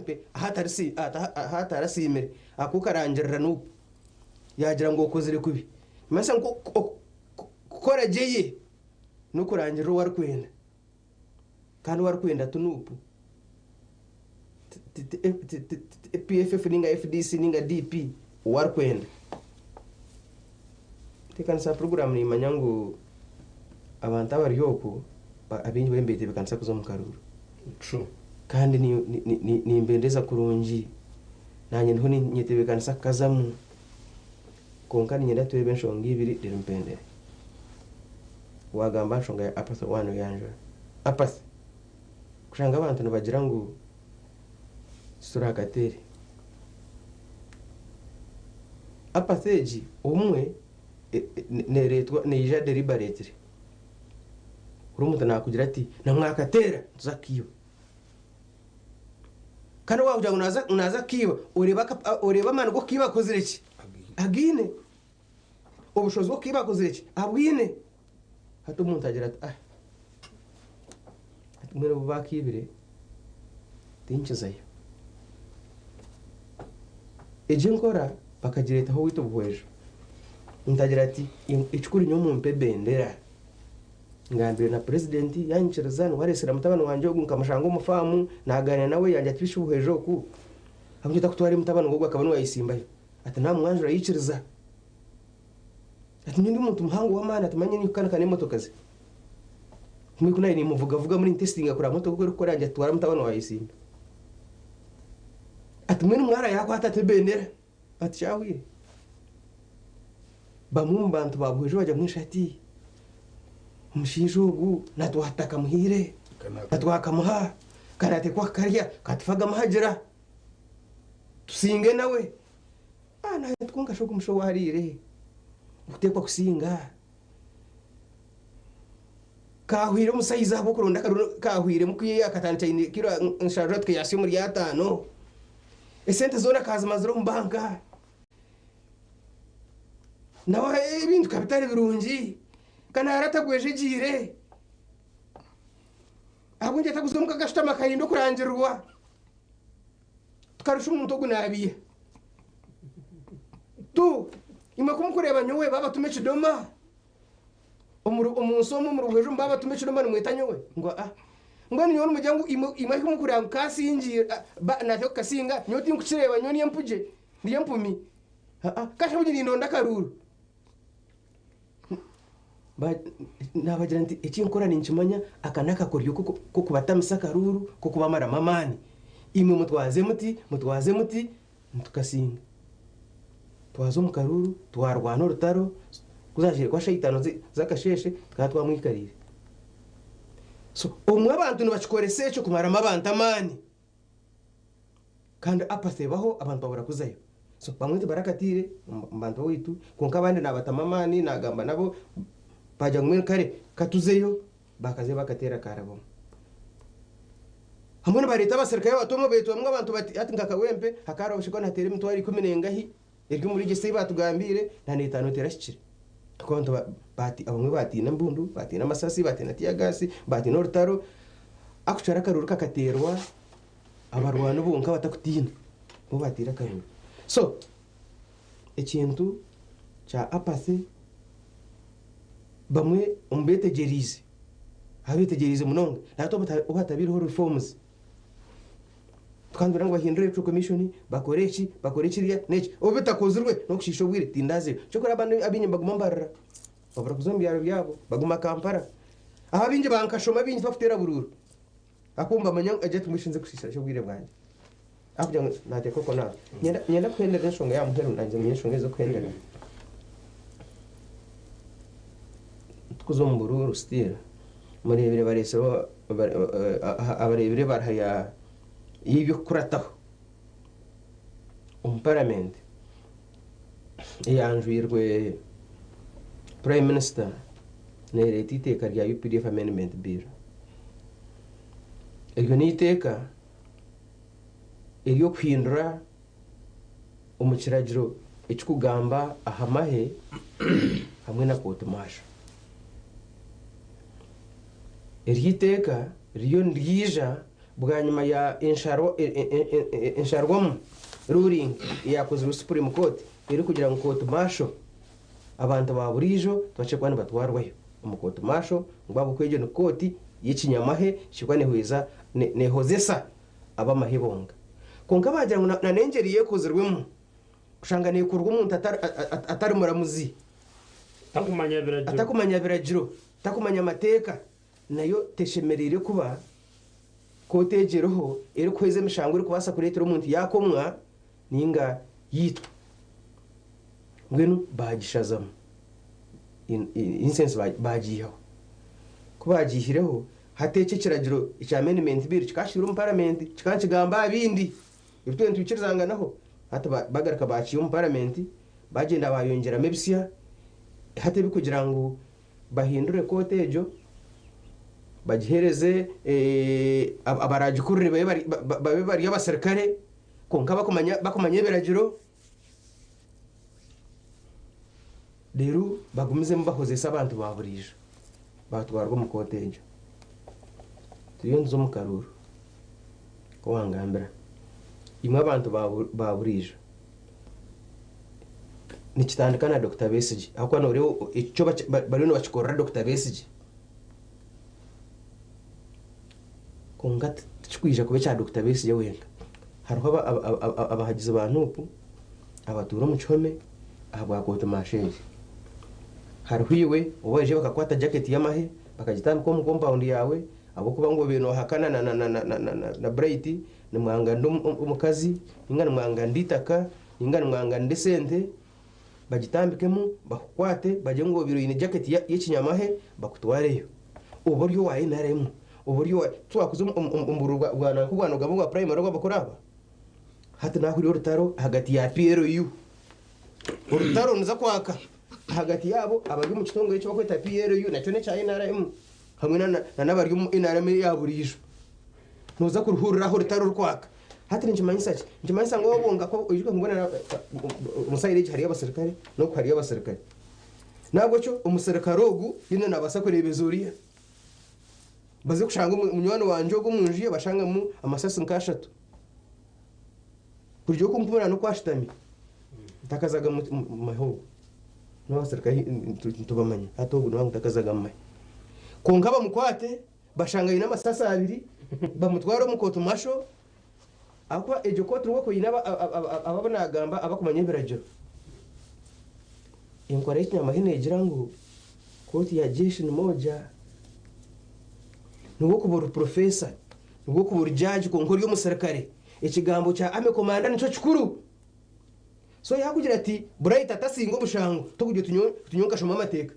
wempe hatarasimire akukarangirira nuko yagira ngo ukozere kubi masa ngo gukora jeye no kurangira wari kwenda kandi wari kwenda tunupu PFF ninga FDC ninga DP wari kwenda tekanisa program ni manyango abantu abari yoko abinyi bembete bekanisa kuzo mukaruru true kandi ni mbendeza kurungi nanye nho nyete bekanisa kazamu konka nyenda twebe nshonga ibiri rero mpendere wagamba nshonga ya apathy wano yanje apathy kushanga abantu nabagira ngo sura katere apathy umwe neretwa neja deliberately urumuntu nakugira ati namwakatera tuzakiba kandi wavuga ngo naza kiba ureba amana go kiba kozireki agine ubushozi bwo kiba kozireki abwine hato umuntu agira ati mwere bubakibire tinchizayo eje nkora bakagireta ho wito buhwejo ntagira ati icukuri nyo mumpe bendera ngambire na president yanyikirizana waresera mutabana wanje nkamashango umufamu naganira nawe yanje atibisha ubuhejo ku abujita kutwari mutabana ngo akabano wayisimbayo ati nta mwanjura yikiriza ati ndi umuntu muhango w'amana tumanye ni kana kane motokazi kumwe kuna ni muvuga muri testing akora moto kuko rukora yanje atwara mutabana wayisimba ati mwe numwara yako atate bendera ati chawire bamumbantu babuhejo baje mwishati umushinjugu natwataka muhire natwakamuha karate kwa karya katufaga mahagera tusinge nawe na twunga shoko musho warire utekwa kusinga kahwire umusayiza abo kuronda kahwire mukwiye akatanca kiro nshaje twiyasi muri yatano esente zona kaza mazuro mbanka nawe ibintu kapitali birungi kana yaratagweje jire abunje taguzwe mukagashita makarindo kurangirwa tukarusha umuntu ogunabiye tu imakumu kureba nyowe baba tumeche doma omunsomo mu rugwejo mbaba tumeche doma nimweta nyowe ngo ngwani yoro mujyangu imakumu kuranga kasinjira natyo kasinga nyoti nkukireba nyoni yempuje ndiye mpumi kasha bujye ndonda karuru nabagira nti ekinkora ninkimanya akanaka koryo ko kubatamisa karuru ko kubamara mamani imwe mutwaze muti ntukasinga twazo mu karuru twarwana urutaro kuzashire kwa shayitano zakasheshe twatwa mwikarire so umwe abantu nibakikoresha cyo kumara amabanta amani kandi apathy baho abantu babura kuzayo so bamwe barakatire mbantu witu konka abandi nabatamamani nagamba nabo baja ngumwe kare katuzeyo bakaze bakatera karabo hamwe barita abaserukare batomo beto bamwe abantu bati ati ngakawempe hakara ushiko natere mutwari 10 ngahi eryo muri gese batugambire na 5 terashikire konto bati abamwe bati nambundu bati namasasi bati natiyagasi bati norutaro akucara karuru kakaterwa abarwana bunka batakutina bo batira karuru so ekintu cha apathy bamwe umbetegerize habetegerize munonga nato uhatabiriho reforms twandura ngo bahindure pro commission bakorekiria neki obetakozirwe no kushisho bwire tindaze cyokora abantu abinye baguma mbarara babura kuzombya byabo baguma Kampala abinje bankashoma binje bafutera bururu akumba manya aje tumushinze kushisha cyo bwire bwanje akujya nate koko na nyenda kwendera nshonga ya muheru nanje mwishonga zo kwendera kuzombururu stira murebere barese abarebere barhaya ibyo kurataho parliament yanjwirwe prime minister nereta iteka rya UPDF amendment bill iryo ni iteka iryo kwindura umukiragiro ekikugamba ahamahe hamwe na kotumasha iryo iteka riyo ndija bwa nyuma ya insharwamo ruling yakoze Supreme Court iri kugira ngo court martial abantu baburijo tubace kwani batwarwayo mu court martial ngwabo kweje no court y'ikinyamahe shikwane hweza ne hozesa abamahibonga konka bagira ngo nanengeriye kozerwemo kushanga ne kurwa umuntu atari muramuzi atakumanya birajiro takumanya amateka nayo teshemerere kuba kotejeroho eri kweze mishango iri kubasa kuretera umuntu yakomwa ninga yitwa ngwenu bagishazamo insense bagiyeho kubagihireho hateke kiragiro icya amendment bill kikashira mu parliament kikanchigamba abindi ibyo ntibikizanganaho hata bagaraka baciye mu parliament bagenda bayongera mebisia hata bikugira ngo bahindure kotejo bagihereze abaragikurire babe bari y'abasirikare konka bakomanya biragiro rero bagumizemo bahozesa abantu baburije batwarwa mu kotejo tuyonzo mu karuru ko wangambira imwe abantu baburije nikitandika na Dr. Besigye akwa no rero icyo bari no bakikorera Dr. Besigye konga tukwija kube cha Dr. Besigye wenga hariho abahagize abantu abatura mu cyome ahabwa kote mashenje hariho iwe ubaje bakakwata jacket y'amahe bakagitambika mu compound yawe abo kuba ngo bino hakana na bright ni mwanga umukazi ingana mwanga nditaka ingana mwanga ndesente bagitambikemo bakwate baje ngo biro ine jacket y'ikinyamahe bakutwareyo uburyo waye naremo uburyo twakuze umbururwa bwana kubwana gabo gwa primary rw'abakoraba hata nakuri urutaro hagati ya PRU urutaro nza kwaka hagati yabo abari mu kitongo cyo bakwita PRU nacyo ne cya NRM hamwe n'abari mu NRM yaburisho nuza kuruhuriraho urutaro rwaka hata njimanyisa ngo wabonga ko ujwe ngona umusayire hari y'abasirikare no kwari y'abasirikare nabwo cyo umusirikare ogu yine nabasa kurebezuriya baze kushanga umunywana wanje go munjiye bashanga mu amasasi nkashatu buryo kumpura no kwashitami takazaga mu maho no basirikare tubamanye atogu no takazaga mu konka bamukwate bashanga ina amasasi abiri bamutwara mu koto masho akwa ejo koto rwo yinaba ababona agamba abakumanye birajyo inkora y'inyamahine igira ngo koti ya jeshi moja nuko kubura professor nuko kubura judge ko nkori y'umusirikare ikigambo cya ame komanda nico cikuru so yakugira ati bright atasingo bushango tokujye tunyonka shoma amateka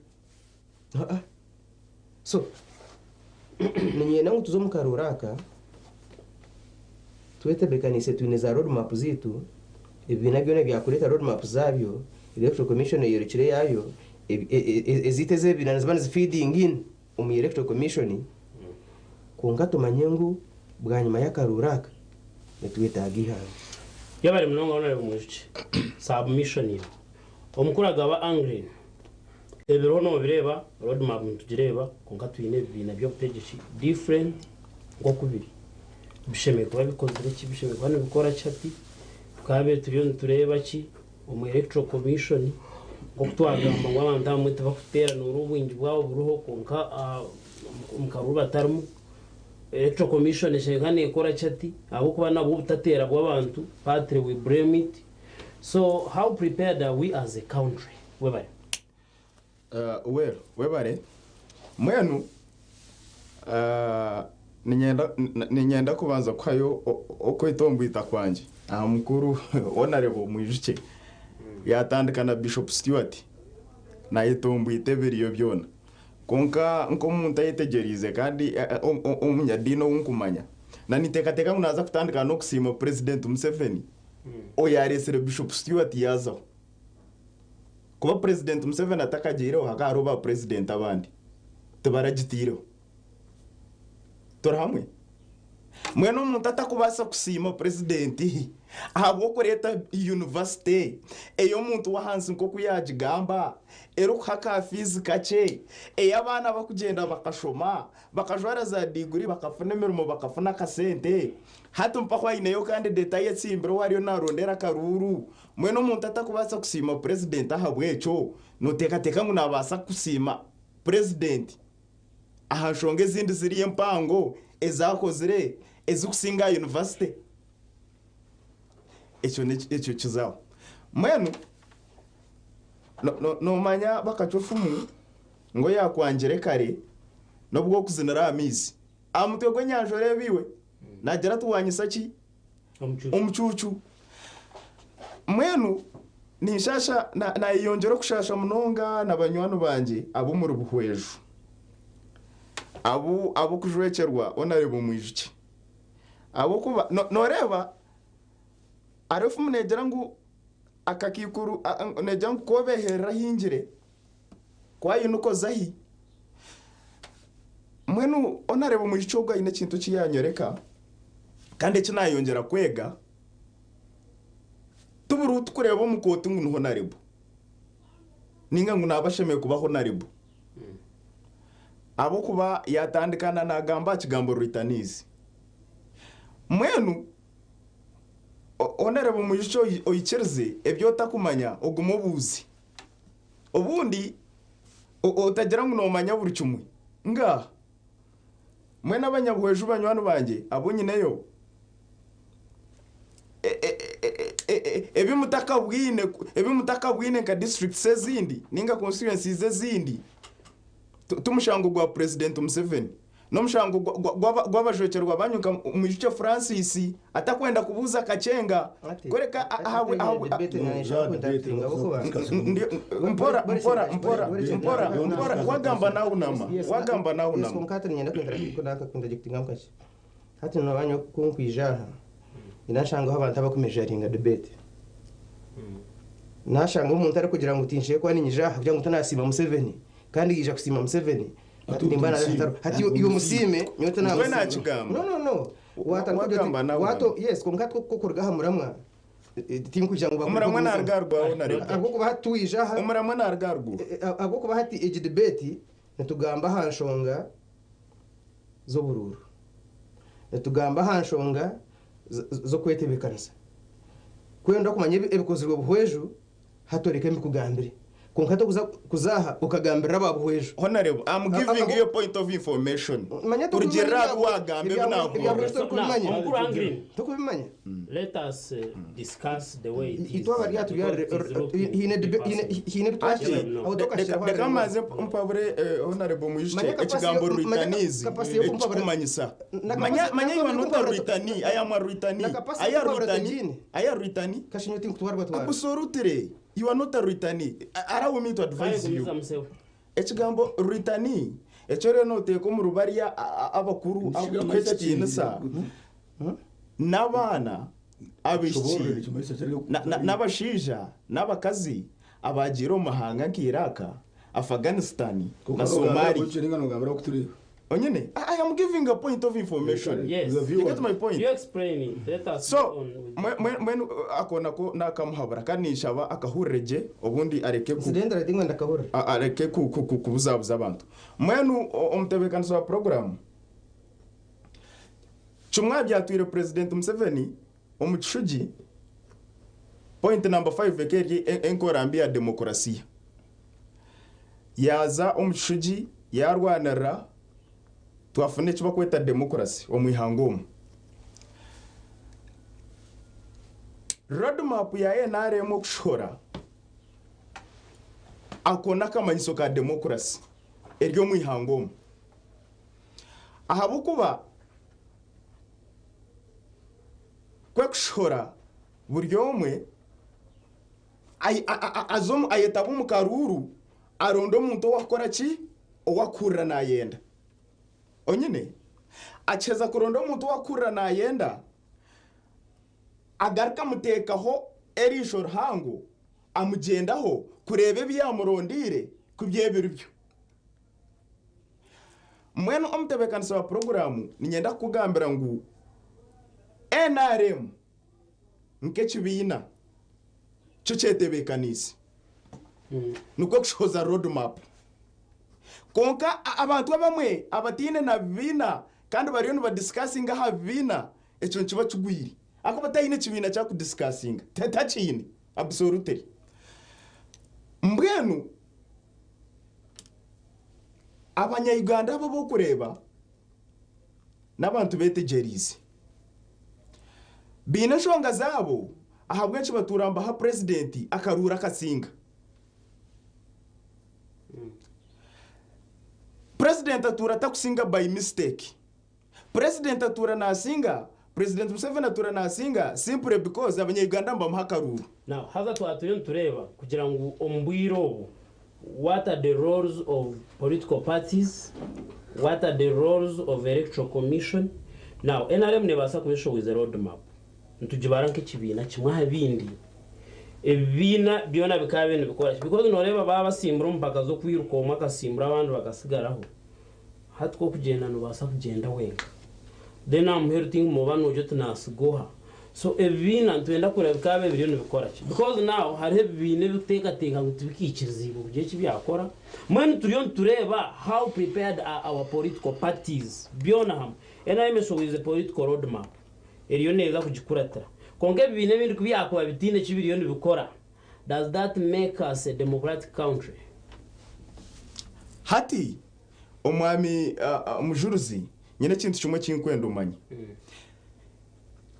so ninye nangu tuzo mukaruraka tuwete bekanise tuneza road map zitu ibina byone byakureta road map zabyo electoral commission yerekire yayo eziteze binanzibana feeding in electoral commission konga tumanyengu bwa nyuma y'akaruraka netwita gihanga yabari munongo none mumushi submission omukuraga aba angry ebiro no bireba road map tugireba konga tuyine bina byo kutegeshi different ngo kubiri bisheme kuba bikozere ki bisheme kwa bikora chati twabe turiyo tureba ki electoral commission ngo twagamba ngo abantu amwe bakutera n'urubwingi bwabo buruho konka mukaruba tarmu electoral commission shengane ikora chati abo kuba nabo butatera bw'abantu patre we blame it. So how prepared are we as a country? Webare webare mwenu ninyenda kubanza kwayo okwetombwita kwanje mukuru honorable mwijike yatandika na Bishop Stewart na yetombwite biriyo byona konka nkomuntu ayitegerize kandi umunyadino unkumanya na nitekateka unaza kutandika no kusima President Museveni oyaresere Bishop Stewart yazaho kuba President Museveni atakagireho hakaroba president abandi tubaragitiro turahamwe mwene omuntu atakubasa kusima presidenti ahabwo kureta university eyo muntu wahansi nko kuyagigamba erukuhaka fees kache eyabana bakugenda bakashoma bakajwara za degree bakafuna emirimo bakafuna kasente hatu mpakwa ineyo kandi detail yetsimbiro wariyo narondera karuru mwene omuntu atakubasa kusima president ahabwecho notekateka ngo nabasa kusima president ahashonge zindi ziri empango ezakozire ezikusinga university echo kizaho mwenu no manya bakachofumu ngo yakwangire kare nobwo kuzinira amizi amutwe gwe nyanjore biwe nagera tuwanyisa ki omucucu mwenu nishasha na iyongera kushasha munonga nabanywano banje abo mu rubuhweju abo kujwekerwa onarebo mwijiki abo kuba noreba arefu munegera ngo akakikuru nejya ngo kobeherera hingire kwa yinuko zahi mwenu onarebo mwijicogwa ine kintu kiyanyoreka kandi kinayongera kwega tuburu tukureba mukoti ngo honarebo ninga ngo nabashemeye kuba honarebo abo kuba yatandikana nagamba kigambo Ruitanizi mwenu onarebo muyico oyikerze ebyo takumanya ogumobuzi obundi otagira ngo nomanya buri kimwe nga mwena abanyabuheju banywano banje abo nyineyo ebimutaka bwine ka district sezindi ninga constituencies ezindi tumushango gwa president Museveni no mushango gw'abajokerwa banyuka mu gice Francis atakwenda kubuza kacenga koreka mpora wagamba nawe unama konkata nyenda kwenda kwenda gitinga mkashi hati no banyo kunkwijaha inashanga abantu abakumejaringa debate nashanga umuntu ari kugira ngo utinshe kwa ninyijaha kugira ngo utanasima Museveni kandi yija kusima Museveni nimbana hati iyo musime nyote na no wato yes konkata kokorgaha muramwa tinkujya ngo umuramwa nargarwa onare abo kuba hatuijaha umuramwa nargarwa abo kuba hati ege debate netugamba hanshonga zo bururu netugamba hanshonga zo kwetebekanisa kwenda kumanya ebikozirwe buhweju hatoreka mikugambire konkata kuzaha ukagambira ababuhweju honorable I'm giving you a point of information urugera rwagambe tukubimanya let us discuss the way it is itwa bari yatu hine kamaze mpabure honorable muyishye ekigambo Ruitanizi kumanyisa manya ibanota Ruitani aya Ruitani kashinyoti kutwarwa twara akusorutire you are not a Ruitani allow me to advise you ekigambo Ruitani echore no teko mu rubariya abakuru akweta kinisa nabana abishi nabashija nabakazi abagiro mahanga nkiraka Afghanistan na Somalia onyene I am giving a point of information. Yes, you get my point. You explaining. Let us so when akona ko nakamuhabara kanishaba akahureje obundi areke ku sidendera tingwa ndakahura areke kubuzabuza abantu mwenu omtebekanso wa program chumwa byatwire president Museveni omuchishuji point number 5 ekeri enkorambia demokrasia yaza omuchishuji yarwanira twafune kiba kweta demokrasi omwihangomu roadmap ya NRM okushora akona kamanyiso ka demokrasi eryo mwihangomu ahabukuba kwekushora buryomwe azomu ayetabu mukaruru arondo omuntu wakora ki owakurra nayenda onyine acheza kuronda omuntu wakurra nayenda agarka mutekaho erisho ruhango amugendaho kurebe byamurondire kubyebiribyo mwene omutebekanisa wa programu ninyenda kugambira ngu NRM nk'ekibiina cyo kyetebekanise nuko kushoza roadmap konka abantu abamwe abatine na bibiina kandi bariyo nibadiscussing aha bibiina ekyo kiba kigwire ako batayine kibiina cya kudiscussing tatachine absolutely mbwenu abanya-Uganda abo bokureba n'abantu betegerize bine nshonga zabo aha bwenshi baturamba ha president akarura kasinga president atura takusinga by mistake president atura nasinga president Museveni atura nasinga simply because abanya-Uganda mbamuha akaruru. Now haza twatuye tureba kugira ngo ombwiro what are the roles of political parties, what are the roles of electoral commission. Now NRM nebasa kubisho with the roadmap ntujibara nk'ikibina kimwe habindi ebina byona bikabe nibikora because noreba baba basimbura mpaka zo kwiruka umaka simbura abantu bagasigaraho hatwo kugenda no basa kugenda wenga then I'm hearing mu bano je tunasigoha so ebina ntwenda kureba bikabe biriyo nibikora because now hari ebine biteka teka ngo tubikikirizibo buje kibyakora when turiyo tureba how prepared are our political parties byona ham NRM so with the political roadmap eriyo neza kugikurata konge bine bindi kubyakwa bitine kibiriyo nibikora. Does that make us a democratic country? Hati omwami mujuruzi nyine kintu kimwe kinkwenda umanye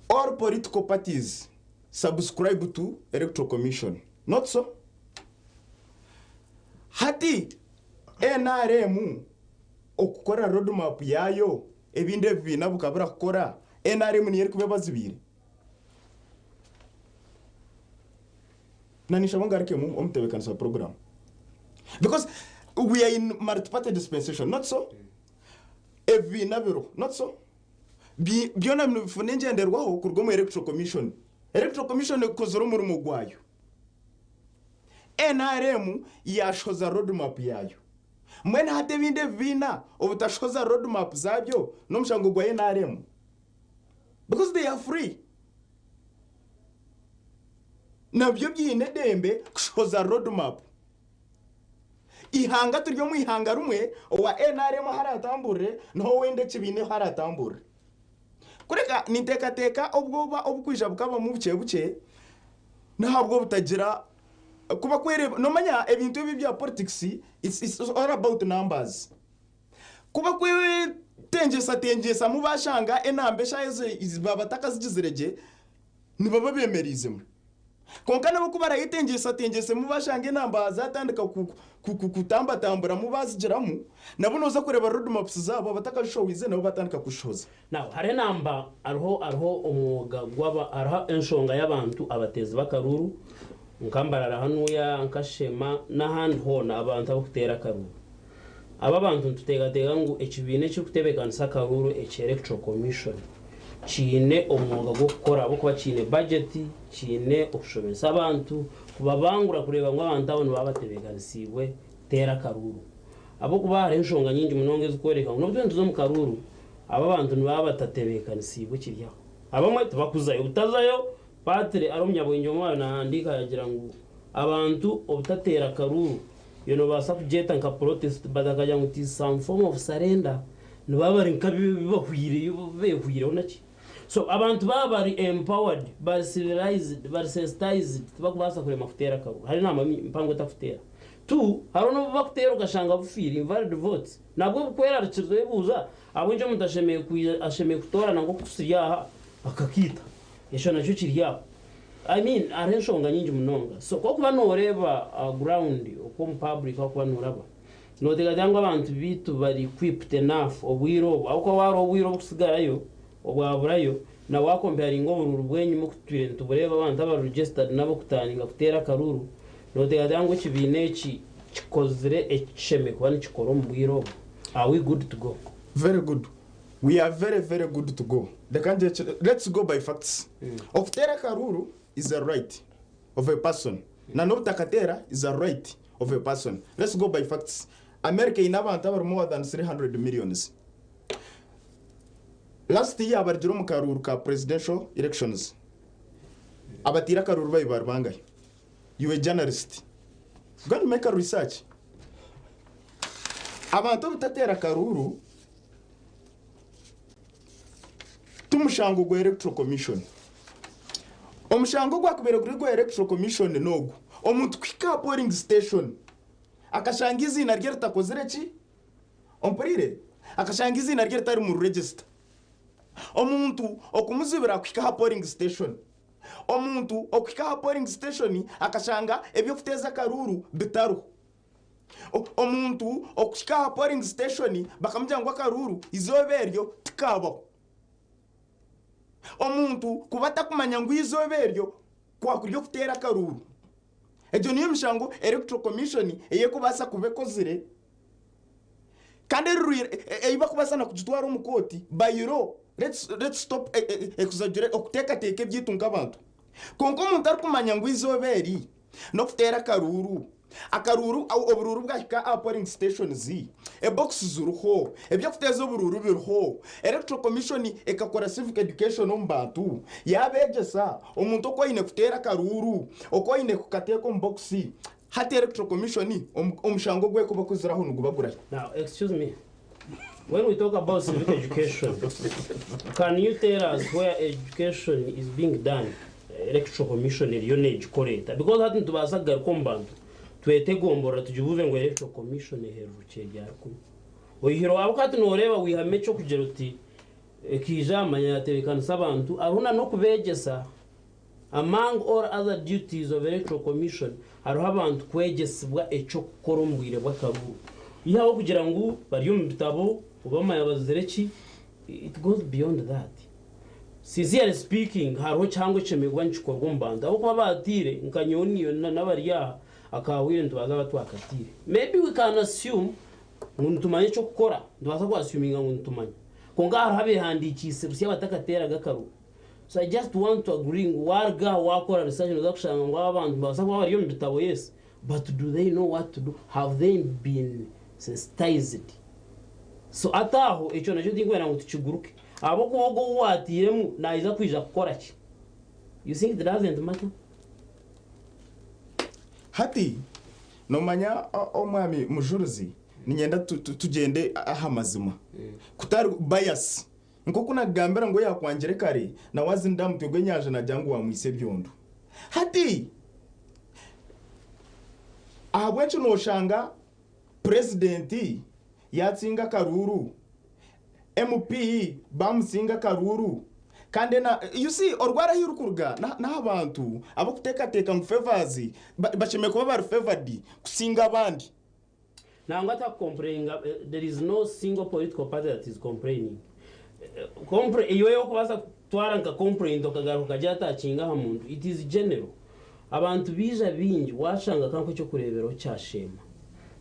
all political parties subscribe to electoral commission, not so. Hati NRM okukora roadmap yayo ebinde bina bukabura kukora NRM ni yeri kubebazibire nanisha bongarike mu omtebekanisa program because we are in multi-party dispensation, not so. Ebina biro, not so. Byona mfune ngenderwaho kurwo mu electoral commission. Electoral commission kozoro muri mugwayo. NRM yashoza roadmap yayo. Mwene hate binde bina obutashoza roadmap zabyo no mshango gwa NRM. Because they are free. Nabyo byine dembe kushoza roadmap. Ihanga turyo mu ihanga rumwe wa NRM haratambure no wende kibine haratambure. Kureka niteka teka obwoba obukwisha bukaba mu buke ntabwo butagira kuba kwere no manya ebintu bibi bya politics it's all about numbers. Kuba kwe tengesa mu bashanga enambe shaeze izibabataka zigizireje nibaba bemerizemo. Konkana bo kubara yitengesa mu bashange namba zatandika kutambatambura mu bazigiramu nabo noza kureba roadmaps zabo batakashowize nabo batandika kushoza. Now hare namba arho umwuga gwaba arha enshonga y'abantu abatezi bakaruru nkambarara hanuya nkashema n'ahandi hona abantu abukutera karuru aba bantu tutegatega ngo ekibine cyo kutebekanisa karuru electoral commission chine omwuga go gukora abo kuba chine budget chine okushobesa abantu kubabangura kureba ngo abantu abone babatebekanisiwe tera karuru abo kuba hari enshonga nyingi munonge zikoreka ngo nobyo ntuzo mu karuru aba bantu nibabatatebekanisiwe kiryaho abamwe tubakuzayo utazayo patre aromya bwinjo mwana nahandika yagira ngo abantu obutatera karuru yono basa kujeta nka protest badakaja ngo it is some form of surrender nibabari nkabibahwire behwire onaki. So abantu bari empowered, bari civilized, bari sensitized bakubasa kure mafutera karuru hari nama mpango tafutera tu harono bakutera ukashanga bufiri invalid votes nabwo bukwera rukizo ebuza abunje mutashemeye ashemeye kutora nango kusiriyaha akakita yesho nacho kiriya I mean arenshonga nyingi munonga so ko kuba noreba ground uko mu public ko kuba noraba no tegajanga abantu bitu bari equipped enough obwiro uko waro obwiro busigarayo obwaburayo na wakompare ngo urubwenyi mu kutwire ntubureba abantu aba registered nabo kutaninga kutera karuru no tegajanga kibine kikozere echeme kwa nikikoro mu bwiro. Are we good to go? Very good. We are very, very good to go. Let's go by facts. Of Tera Karuru is a right of a person. Nano Takatera is a right of a person. Let's go by facts. America in Avantava more than 300 millions. last year abargira mu karuru ka presidential elections abatira karuru bayi barbangaye. You a journalist, go and make a research. Abantu bitatera karuru tumushango gwa electoral commission. Omushango gwa kubera gwa electoral commission nogu omuntu kwika polling station akashangiza ina ryerta kozereki ompurire akashangiza ina ryerta ari mu register. Omuntu okumuzibira kwika polling station, omuntu okwika polling station akashanga ebyo kuteza karuru bitaru. Omuntu okwika polling station bakamujangwa karuru izoberyo tikabo. Omuntu kubata kumanya ngo izoberyo kwa kuryo kutera karuru. Ejo niyo mishango electoral commission eye kubasa kubekozire. Kandi eiba kubasa na kujitwara umukoti bayiro. Let's stop exaggerate okuteka teke byitunga abantu. Konko umuntu ari kumanya ngo izoberi no kutera karuru. Akaruru au obururu bwashika polling stations box zuruho ebyo kuteza obururu biruho. Electoral commission ekakora civic education ombatu yabegesa omuntu okoine kutera karuru okoine kukateka box hati electoral commission omushango gwe kuba kuziraho nugubagura. Now excuse me, when we talk about civic education, can you tell us where education is being done? Electoral commission ilione correct because hati tubasaga kombantu twetegombora tujibuve ngo electoral commission heruke ryako oyihiro abakati noreba wihamecho kugera uti kijamanya yaterekana sabantu aruna no kubegesa. Among all other duties of electoral commission hariho abantu kwegesibwa eco gukora ombwire bw'akaru ihaho kugira ngo bari mu bitabo ubama yabazereki. It goes beyond that. Sincerely speaking, hariho cyangwa cemegwa nchikorwa mbanda aho kuba batire nkanyoniyo n'abariya akawire ntubaza batwakatire. Maybe we can assume ngo tumanye cyo gukora ntubaza ko assuming ngo tumanye konga habe handikise busiya batakatera gakaru. So I just want to agree warga wakora research no zakushanga ngo abantu basa ko bari yo mbitabo. Yes, but do they know what to do? Have they been sensitized? So ataho echo nacho tingwera ngo tuchiguruke abo kogo watiremu naiza kwija gukora ki. You think it doesn't matter? Hati nomanya omwami mujuruzi ninyenda tugende ahamazima kutari bias nko kuna gambera ngo yakwangire kare na wazinda mutwe nyaje na jangu wa mwise byondo. Hati ahabwencho no shanga president yatsinga karuru MP bamusinga karuru kandi na you see orwara hirukurga na abantu abo kuteka teka mu favors bacheme kuba bar favored kusinga abandi. Now ngata complaining there is no single political party that is complaining. Iyo kubasa twaranka complaint okagaruka jata chinga ha muntu. It is general. Abantu bija bingi washanga kanko cyo kurebero cyashema.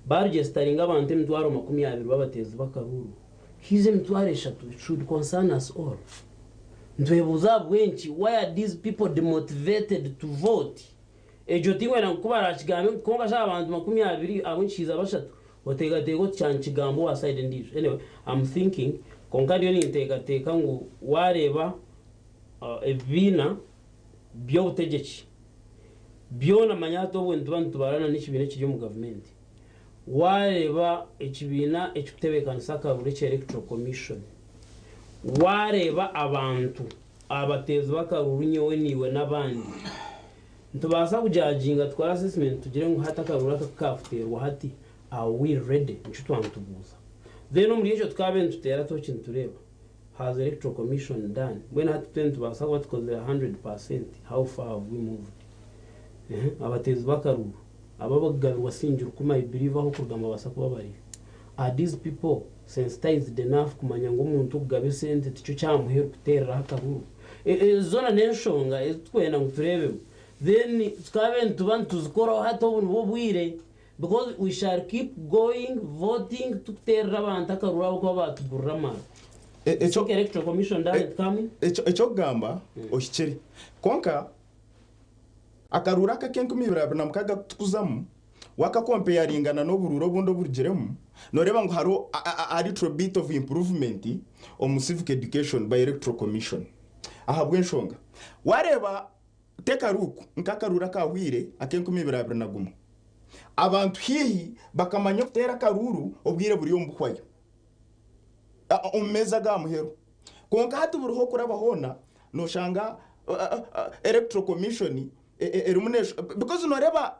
Bargestaringa abantu mtwaro 20 babateza bakaruru. Hize mtware shatu should concern us all. Ntwebuza bwenchi why are these people demotivated to vote? Ejo tingwe na kubara kigambe konga sha abantu 20 abunchiza bashatu otega tego cyanchigambo wa side ndizo. Anyway, I'm thinking konga dio ni teka ngo wareba ebina byo utegeki byona manyato bwentu bantu barana n'ikibine kiri mu government wareba ekibina ekitebekana sakarure cya electoral commission wareba abantu abateza bakaruru nyewe niwe nabandi ntubasa kujajinga twara assessment tugire ngo hata karura kafuterwa hati are we ready nchitwantubuza then muri ejo twabe ntutera to kintu tureba has electoral commission done when hati tubasa what cause 100% how far have we moved abateza bakaruru ababagaruwa sinjuru kuma ibiriva ho kugamba basa kuba bari. Are these people sensitized enough kumanya ngo umuntu ugabe sente tico cyamuhera kutera hakaruru zona nenshonga twena ngo turebe then twabe tubantu zikora hato bo bwire because we shall keep going voting tutera abantu akarura abo batugurra mara. Echo electoral commission doesn't come. Echo gamba ohikeri konka akarura ka 2020 na mukaga tukuzamu waka comparingana no bururo bundo burgeremu noreba ngo haro a little bit of improvement on civic education by electoral commission ahabwe nshonga wareba tekaruku nkakarura kahwire akenkumi birabiranagumo abantu hihi bakamanya kutera karuru obwire buri yombukwayo umeza ga muhero konka hatu buruho kurabahona no shanga electoral commission elimination because noreba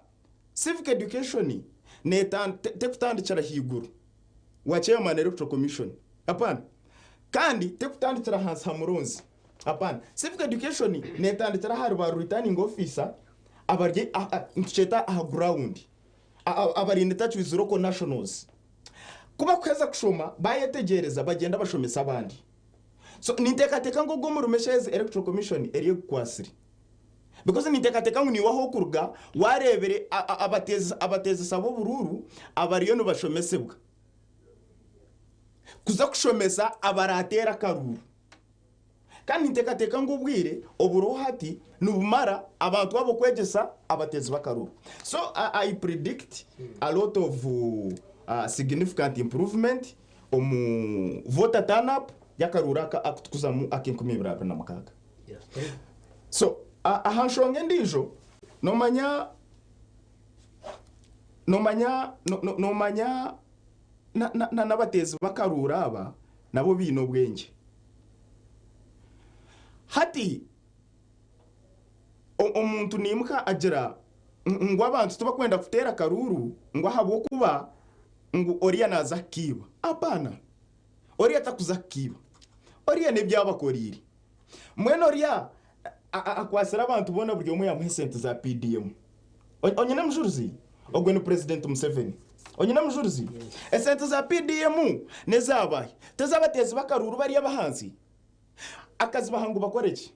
civic education tekutandikira higuru wa chairman electoral commission apana kandi tekutandikira hansi hamuronzi apana civic education netandikira hari ba returning officer abarye ntucheta aha ground abarinde touch with local nationals kuba kweza kushoma bayetegereza bagenda bashomesa abandi so nitekateka ngo gomu rumesheze electoral commission eriye kwasiri because nitekateka ngo niwaho kuruga warebere abateze sabo bururu abariyo no bashomesebwa kuza kushomesa abaratera karuru kandi nitekateka ngo ubwire oburohati nubumara abantu babo kwegesa abateze bakaruru so I predict a lot of significant improvement voter turn up yakarura akutukuzamu akenkumi birabana makaga so ahanshonge ndijo nomanya nabatezi bakarura aba nabo bino bwenge hati omuntu nimuka agira ngo abantu tuba kwenda kutera karuru ngo habo kuba ngo oriya naza kiba apana oriya takuza kiba oriya ne byabakoriri mwene oriya akwasira abantu bona buryo mu yamuhe sente za PDM onyine mujuruzi ogwe no president Museveni onyine mujuruzi sente za PDM nezabaye tezabatezi bakaruru bari abahanzi akazi bahangu bakoreki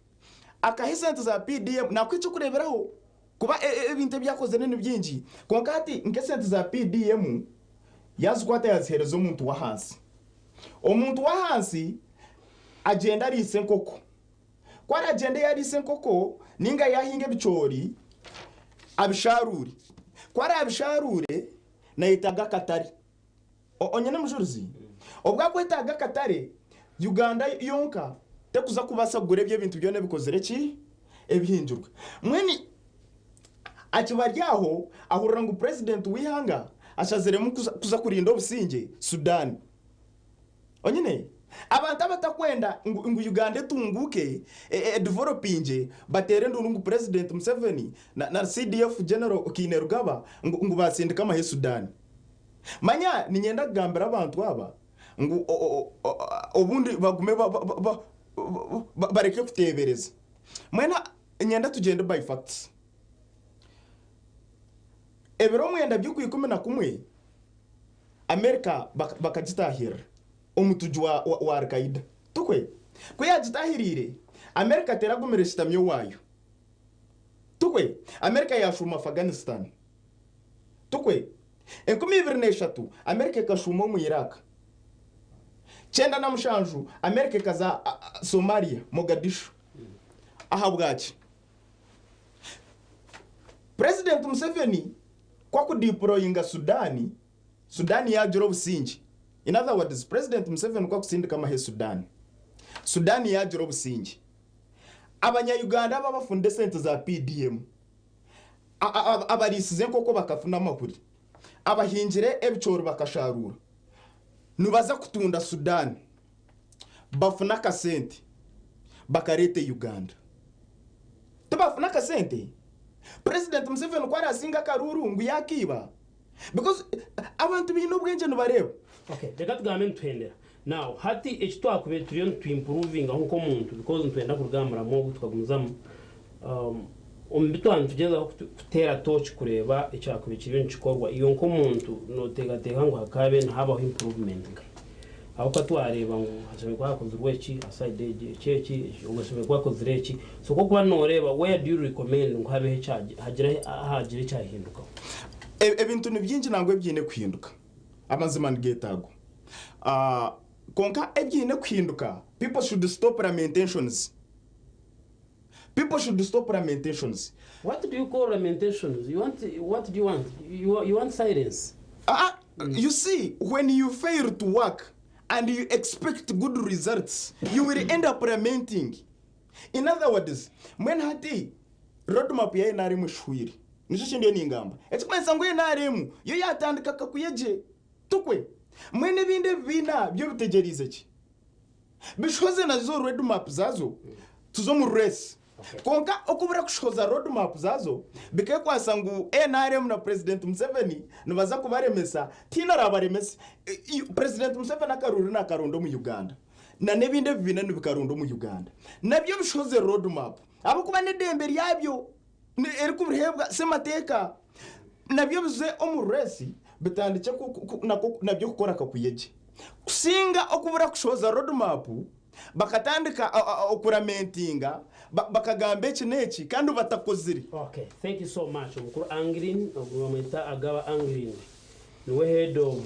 akahisente za PDM nakwica kureberaho kuba ibintu byakoze nene byinji konkati nkesente za PDM yazkwata yaziherezo umuntu wa hansi omuntu wa hansi agenda ari senkoko kwara agenda yari senkoko ninga yahinge bicori abisharuri kwara abisharure nayitaga katari onyene mujuruzi obwa kwetaga katare Uganda yonka tekuza kubasa gurebye ibintu byone bikozereki ebihinjurwa mweni akibaryaho ahurira ngo president wihanga ashazeremu kuza kurinda obusinge Sudan onyine abantu abatakwenda ngo Uganda tunguke developing batere ndungu president Museveni na CDF general Kinerugaba ngo basindika amahe Sudan manya ninyenda kugambira abantu aba ngo obundi bagume bareke kutebereza mwena nyenda tugende by facts ebiro mwenda by'ukwikome kumwe America bakagitahira omutuju wa Al-Qaeda tukwe kuyagitahirire America teragumere shitamyo wayo tukwe America yashuma Afghanistan tukwe 2023 America kashuma mu Iraq chenda na mushanju America kaza Somalia Mogadishu ahabwachi President Museveni kwa kudeployinga Sudani yajiro businji in other words President Museveni kwa kusindika mahe Sudani yajiro businji abanya Uganda babafunde sente za PDM abarisize koko bakafuna makuri abahinjire ebicoro bakasharura nubaza kutunda Sudan bafuna kasente bakarete Uganda tubafuna kasente President Museveni kwa rasinga karuru ngu yakiba because abantu bino bwenje nubareba okay reka tugambe ntwendera now hati ekitwakube turiyo improving nko muntu because ntwenda kugamura mo tukagumuzamo ombitwana tugeza kutera touch kureba ecyakube kiriyo nchikorwa iyo nko muntu no tega ngo hakabe habaho improvement aho katwareba ngo hasebe kwakoze urweki aside cheki ugasebe kwakoze reki so ko kuba noreba where do you recommend ngo habe cyaje hagire cyahinduka ebintu nibyinji nangwe byine kwihinduka amazima ngetago konka ebyine kwihinduka people should stop lamentations People should stop lamentations. What do you call lamentations? What do you want? You want silence. You see, when you fail to work and you expect good results, you will end up lamenting. In other words, when hati roadmap ya NRM shwiri nicho shinde ningamba ekikwesa ngo NRM yo yatandika kakuyeje tukwe mwene binde bina byo bitegerize ki bishoze nazo roadmap zazo tuzo mu race konka okubura kushoza roadmap zazo bikekwasa ngo NRM na President Museveni nibaza kubaremesa tina rabaremesa President Museveni akaruru na karondo mu Uganda na nebinde bibina nibikarundo mu Uganda nabyo bishoze roadmap abo kuba nedembe ryabyo eri kubirehebwa semateka nabyo bize omuresi bitandike nabyo gukora kakuyeje kusinga okubura kushoza roadmap bakatandika okuramentinga bakagambe kineki kandi batakozire. Okay, thank you so much. Omukuru Angrin ogwameta agaba Angrin niwe head of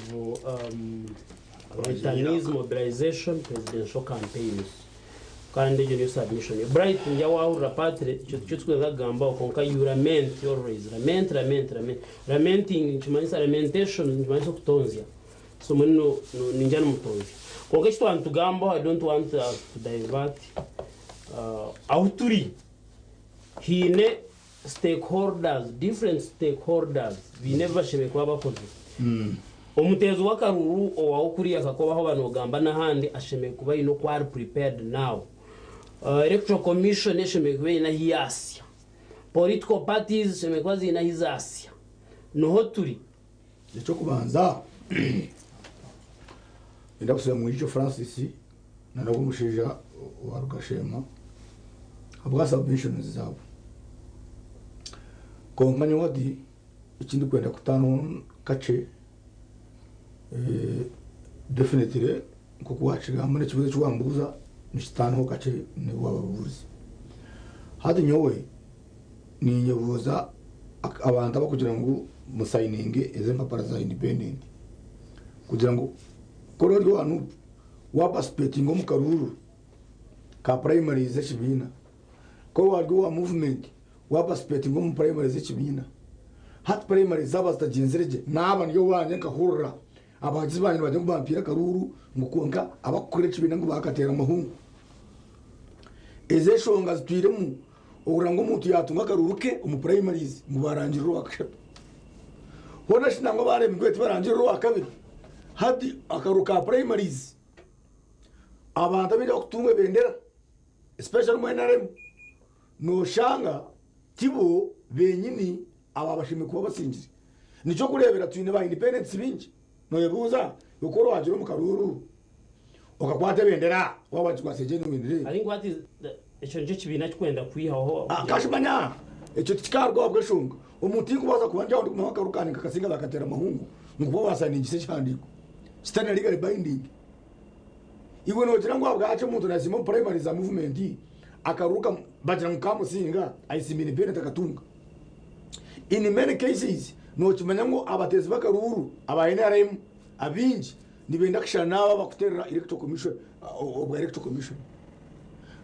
Returnees Mobilization Presidential Campaigns kandi iyo niyo submission Bright njya wahura patre cyo twegagamba okonka you lament always lamenting kimanyisa lamentation kimanyisa kutonzia so munno ninjana mutonzi konka cyo antugamba I don't want to divert auturi hine stakeholders different stakeholders never shebe kwa bakoze omutezo wakaruru owawukuriya kakobaho banogamba nahandi asheme kuba ino kwari prepared now electoral commission esheme kuba ina hiyasya political parties sheme kuba zina hizasya noho turi icyo kubanza ndakusaba mu icyo Francis na nabo mushija wa Rugashema abwa submissions zabo konka nyodi ikindi kwenda kutano kace definitely kuko wachiga muri kibuze cy'wambuza nishitano kace ni wabavuzi hadi nyowe ni nyevuza abantu abakugira ngo musayininge eze nka paraza independent kugira ngo kororyo wanu waparticipating mu karuru ka primary ze kibina ko warwo wa movement waparticipating mu primary ze kibina hat primary zabastagenzerege naba niyo wanye kahurra abagizi banyu bajya kubampira karuru ngukonka abakorera kibina ngo bakatera amahungu eze shonga zitwiremu urango mutu yatunga karuru ke mu primaries mu barangiro wakashatu hona shinango bare mgwete barangiro wakabiri hadi akaruka primaries abantu bida kutunga bendera especially mu NRM no shanga tibo benyini ababashime kuba basingire nico kurebera twine ba independence bingi no yebuza yokoro wajiro mu karuru okakwate bendera wabajwa seje n'windire ari ngwati echo nje kibina kwenda kwihaho kashimanya echo tikarwa obweshunga umuntu kubaza kubanja ndi kumaka rukani kakasinga bakatera mahungu nuko basana igise cyandiko stana legal binding iwe no tirango abwache umuntu nasimo primary za movement akaruka bajira mukamusinga ayisimini bene takatunga in many cases no kimanya ngo abatezi bakaruru aba NRM abinji nibenda kishana naba bakuterera electoral commission obwa electoral commission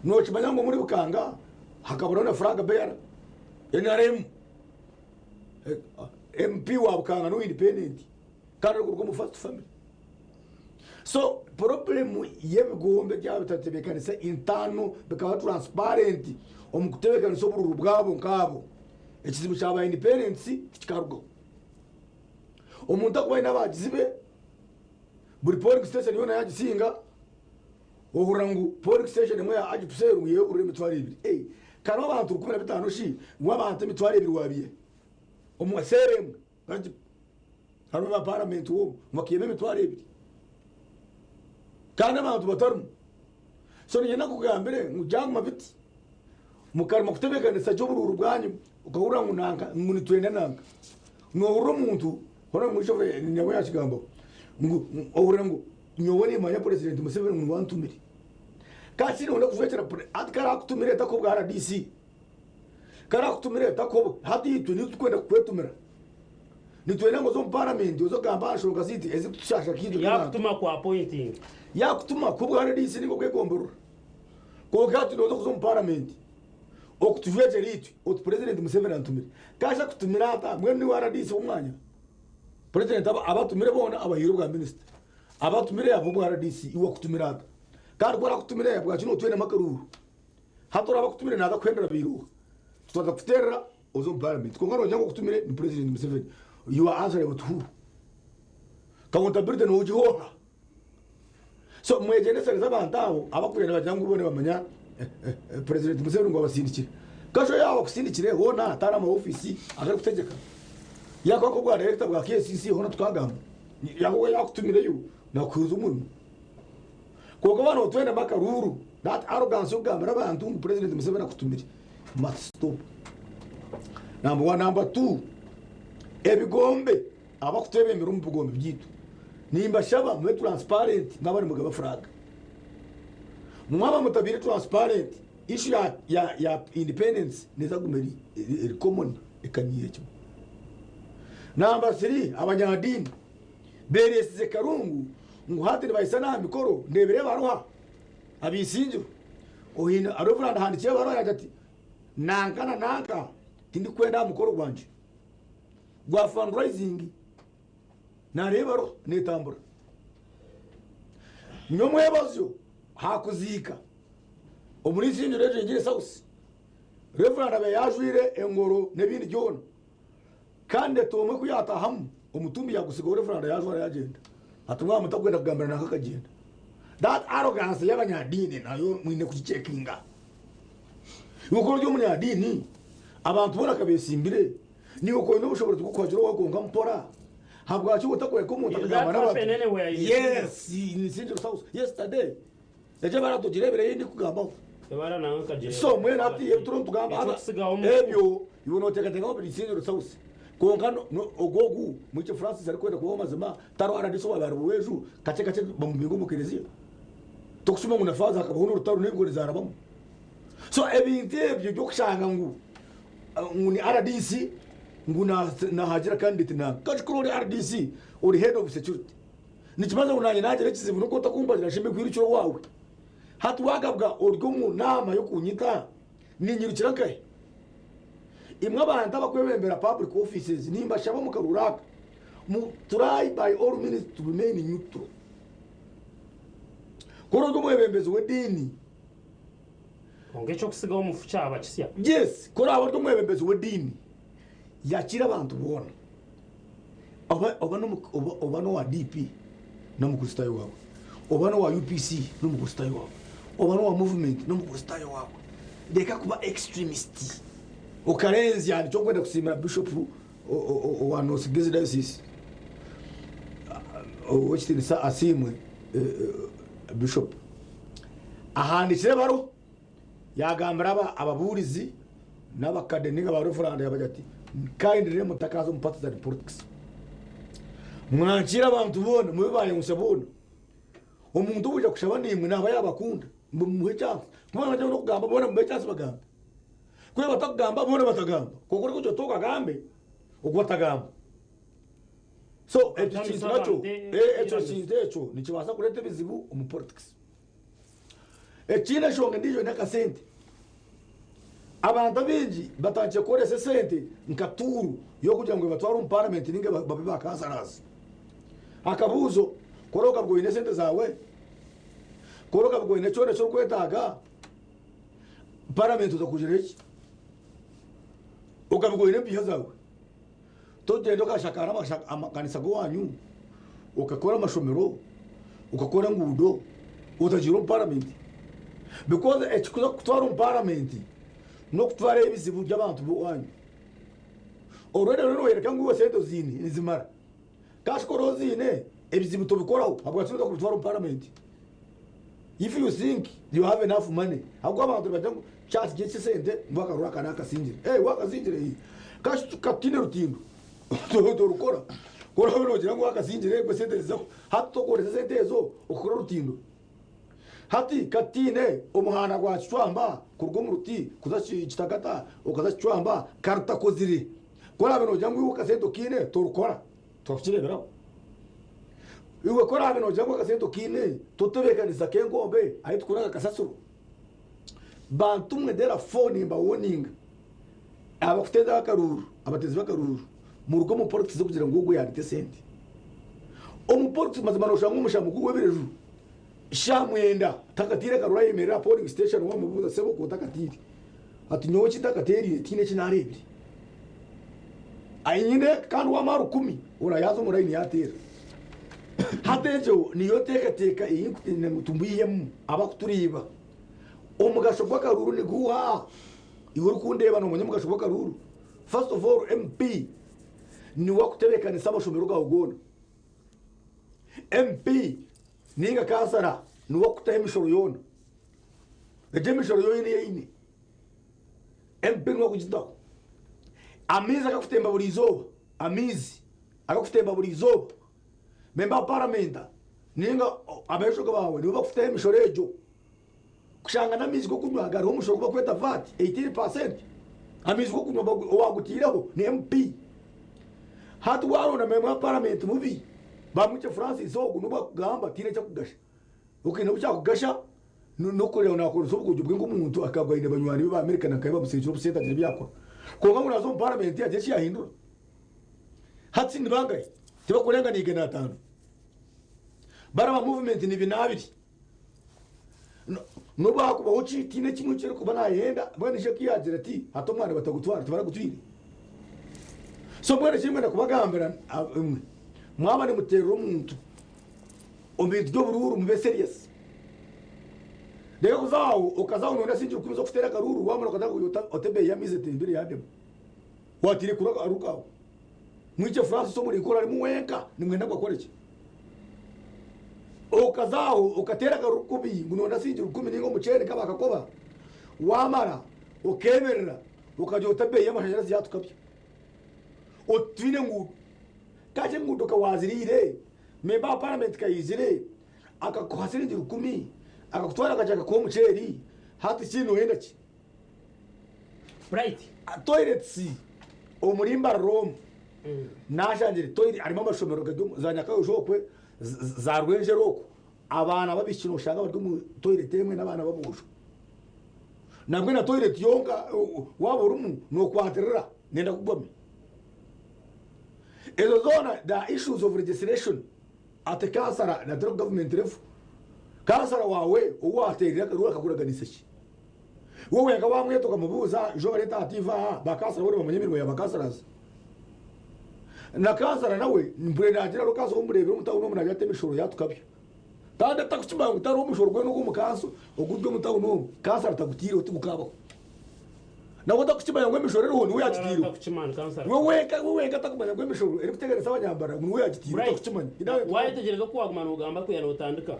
no kimanya ngo muri bukanga hakabura na Frank Bear NRM MP wa bukanga no independent kandi urwo mu first family so problem yebigombe byabitatebekanisa intano bikaba transparent omukutebekanisa obururu bwabo nkabo ekizibu cyaba independence kikarugo omuntu akubaye n'abagizibe buri polling station yona yagisinga ohurangu polling station mwe agituseruye urure mitwari ibiri kana abantu 15 shi wabantu mitwari ibiri wabiye omwaserem baji hano ba parliament wo makiyeme mitwari ibiri kana abantu batarumu so nyina kugambire ngujanga mabiti mukarima kutebekanisa cyo bururu bwanyu ukahura munanga muni twenda nanga no uro muntu hora mushove nyawe yakigambo ngo ohura ngo nyobone manya president Museveni ngo wantumire kasi no kuvekera atkara kutumire tako bwa RDC kara kutumire tako hadi tuni tukwenda kwetumira nitwenda ngo zo parliament zo gamba ashonga ziti ezi tushasha kindu yakutuma ku appointing yakutuma ku bwa RDC ngo kwegomborura ko gatu no zo parliament okutuvyeje litu oti president Museveni antumire kasha kutumira ata mwene wa RDC umwanya president abatumire bona abahiro bwa minister abatumire abo bwa RDC iwa kutumira ata kandi kwa kutumire yabwa kino twene makaruru hatora abakutumire naza kwendera biruka tutaza kuterera ozo parliament kongaro nyango kutumire ni president Museveni you are answerable to who accountability no ujihoha so mwejenesa z'abantaho abakurira bajyangu bone bamanya president Museveni ngo abasindikire kasho yawo kusindikire hona atara mu office agari kutegeka yako ko bwa director bwa KCC hona tukagamba yako yakutumire yu nakuza umuntu koko bano twende makaruru that arrogance ugambira abantu president Museveni akutumire must stop number 1 number 2 ebigombe abakutebemera umubugombe byitu nimba shaba mwe transparent ngabari mugaba fraga mwaba mutabire transparent issue ya independence neza gumeri common ekaniye cyo number 3 abanyadini beresize karungu ngo hatire bayisana mikoro ndebere baruha abisinjiro ohina arofranda handikiye baruha yagati nanka tindi kwenda mukoro gwanje gwa fundraising narebaro netambura nyomwebazyo hakuzika omurisinjiro reje ngire sauce reverend abe yajwire engoro nebindi byona kandi tomwe kuyata hamu omutumbi yagusiga reverend yajwara yagenda atumwa mutagwenda kugambira nakakagenda that arrogance y'abanyadini nayo mwine kukicekinga ukoro ryo munyadini abantu bona kabesimbire ni uko ino bushobora tukwajura wagonga mpora habwa cyo utakoye ko umuntu akagamba n'abantu yes ni sinjiro sauce yesterday eje baratugirebere yindi kugambaho ebara nanga kagere so mwe nati yebuturo tugamba ebyo yibonoteka tenga obiri sinjiro sauce konga no ogogu mucyo Francis ari kwenda kuba mazima taro aradiso babaru weju kace bamubingo mukerezia tokusuma nguna faza akabaho n'urutaro n'ibigori zarabamo so ebintu ebyo byo kushanga nguni RDC nguna na hajira candidate na kachikuru RDC uri head of security nikimaze unanye najere kizibu nuko takumbazira shimbe kwirukiro wawe hatuwagabwa urwo mu nama yo kunyita ninyirukira kahe imwe abantu abakwebembera public offices nimba shaba mukaruraka mu try by all means to remain neutral koro rwo mwebembezi wedini ongecho kusigaho mufucha abakisya yes koro abo rwo mwebembezi wedini yakira abantu bona oba no wa DP no mukustayo wabo oba no wa UPC no mukustayo wabo oba no wa movement no mukustayo wabo deka kuba extremist okarenzi yani cyo kwenda kusimira bishop wa North-Gezi diocese ochitini sa asimwe bishop ahandikire baro yagambira ababurizi n'abakadeniga ba referenda yabajati kandi rero mutakazo mupatiza politics mwankira abantu bona mubibaye musabona umuntu uje kushaba nimwe naba yabakunda muhe chance kuma baje no kugamba bona muhe chance bagamba kwe batagamba bona batagamba kokore ko toka gambe ugwatagamba so ekintu nacho echo nikibasa kurete bizibu mu politics ekine shonga ndiyo nakasente abantu bingi batangiye koresa sente nkaturu yo kugira ngo batware mu parliament ninge babe bakasaraza akabuzo koroka bwoine sente zawe koroka bwoine cyone cyo kwetaga parliament uzakujira iki ukabwoine biha zawe togenda ukashakara amakanisa go wanyu ukakora amashomero ukakora ngudo utagira mu parliament because ekikuza kutwara mu parliament no kutwara ibizibu by'abantu bwanyu already rero yereka ngo sente zini nizimara kashikoro zine ebizibu tobikoraho abwo tsinda kutwara mu parliament if you think you have enough money ahubwo abantu bajya chat getse sente mbaka ruraka nakasinjire wakasinjire katine rutindo to rukora kora bino gira ngo wakasinjire gwe sente zako hato kore sente zo ukora rutindo hati katine umuhana gwa chwamba kurwo mu ruti kuzachi kitagata ukaza chwamba karta koziri kora bino jangu ukasento kine to rukora to kirebera iwe kora bino jangu ukasento kine to tebekaniza kengombe ayi tukura kasasuru bantu mwe dera phone mba warning abafuteza bakaruru abatezi bakaruru mu rugo mu politics kugira ngo ugwe yandite sente umupolitiki mazima no shangu mushamu kuwebereju shamwenda takatire karura yemerera polling station wa mubuza sebo ko takatire ati nyowe kitakateri tine kinarebye ayinyine kandi wa maru 10 urayazo murayini yatera hatejo niyo teka iyi kutine mutumbiyemo abakuturiba umugasho bw'akaruru ni guha iwe rukundeba no munyamugasho bw'akaruru first of all MP ni wakutebekana samashomero ga ugona MP ninga kasara ni wakutaye mishoro yona eje mishoro yoyine yine MP ni wakujitaho amizi akakutemba buri izoba amizi akakutemba buri izoba memba parlamenta ninga abeshoka bawe ni bakufitaye mishoro ejo kushanga namizi ko kunywa gari umushoro kuba kweta VAT 18% amizi ko kunywa wagutiraho ni MP hatu warona memba parlamenta mubi bamuche Francis ogu nuba kugamba tine cyo kugasha ukina ucha kugasha no kureba nakora so bugujye bw'umuntu akagwaine banywani ba America nakaiba musejero buseta je byakora ko ngamwe nazo parliament yaje cyahindura hatsi nibangaye tiba kurenga ni igana 5 baraba movement ni binabiri no bakuba uci tine kimwe cyo kuba nayenda bwana je kiyagira ati hato mwana batagutwara tubara gutwire so bwana kimwe nakubagambira mwaba ni mutero umuntu obintu byo bururu mube serious rero ukazaho none sinjye ukubiza kufitera karuru wamara kadago otebe yamize tembere yademo watire kura arukaho mwice France so muri ikora ari muwenka nimwenda kwakoreke ukazaho ukatera karuru kubi none sinjye ukumi ningo mucere kabakakoba wamara ukemerera ukaje otebe yamashanyarazi yatukabye otwine ngu kaje ngudoka wazirire memba parliament kayizire akakuhasiringira 10 akakutwara kajaka ko muceri hati kintu henda ki right toilets umurimba Rome nashanjire toilet arimo amashomero gado zanyaka ujokwe za rwenje roko abana babikino ushanga bari mu toilet emwe nabana babusho nabwe na toilet yonka waborumu no kwaterera nenda kugwame ezo zona the issues of registration at the kasara na drug government ref kasara wawe uwaterera karura kakuraganisa ki wowe ngabamwe to kamubuza jo leta ativa bakasara bori bamunyemirwa ya bakasaraza na kasara nawe mbure nagira rukazo umurebe umutawo no munabya temishoro yatukabyo tanda takuchimba ngutaro umushoro gwe no kumukaso ogudwe mutawo no kasara takutire utimukabo na wata kuchimanya ngwe mishoro rero ni yakitiro wewe takumanya ngwe mishoro eri kutegereza abanyambara ni yakitiro takuchimanya waye tegereza ko wagumana ugamba ko yana utandika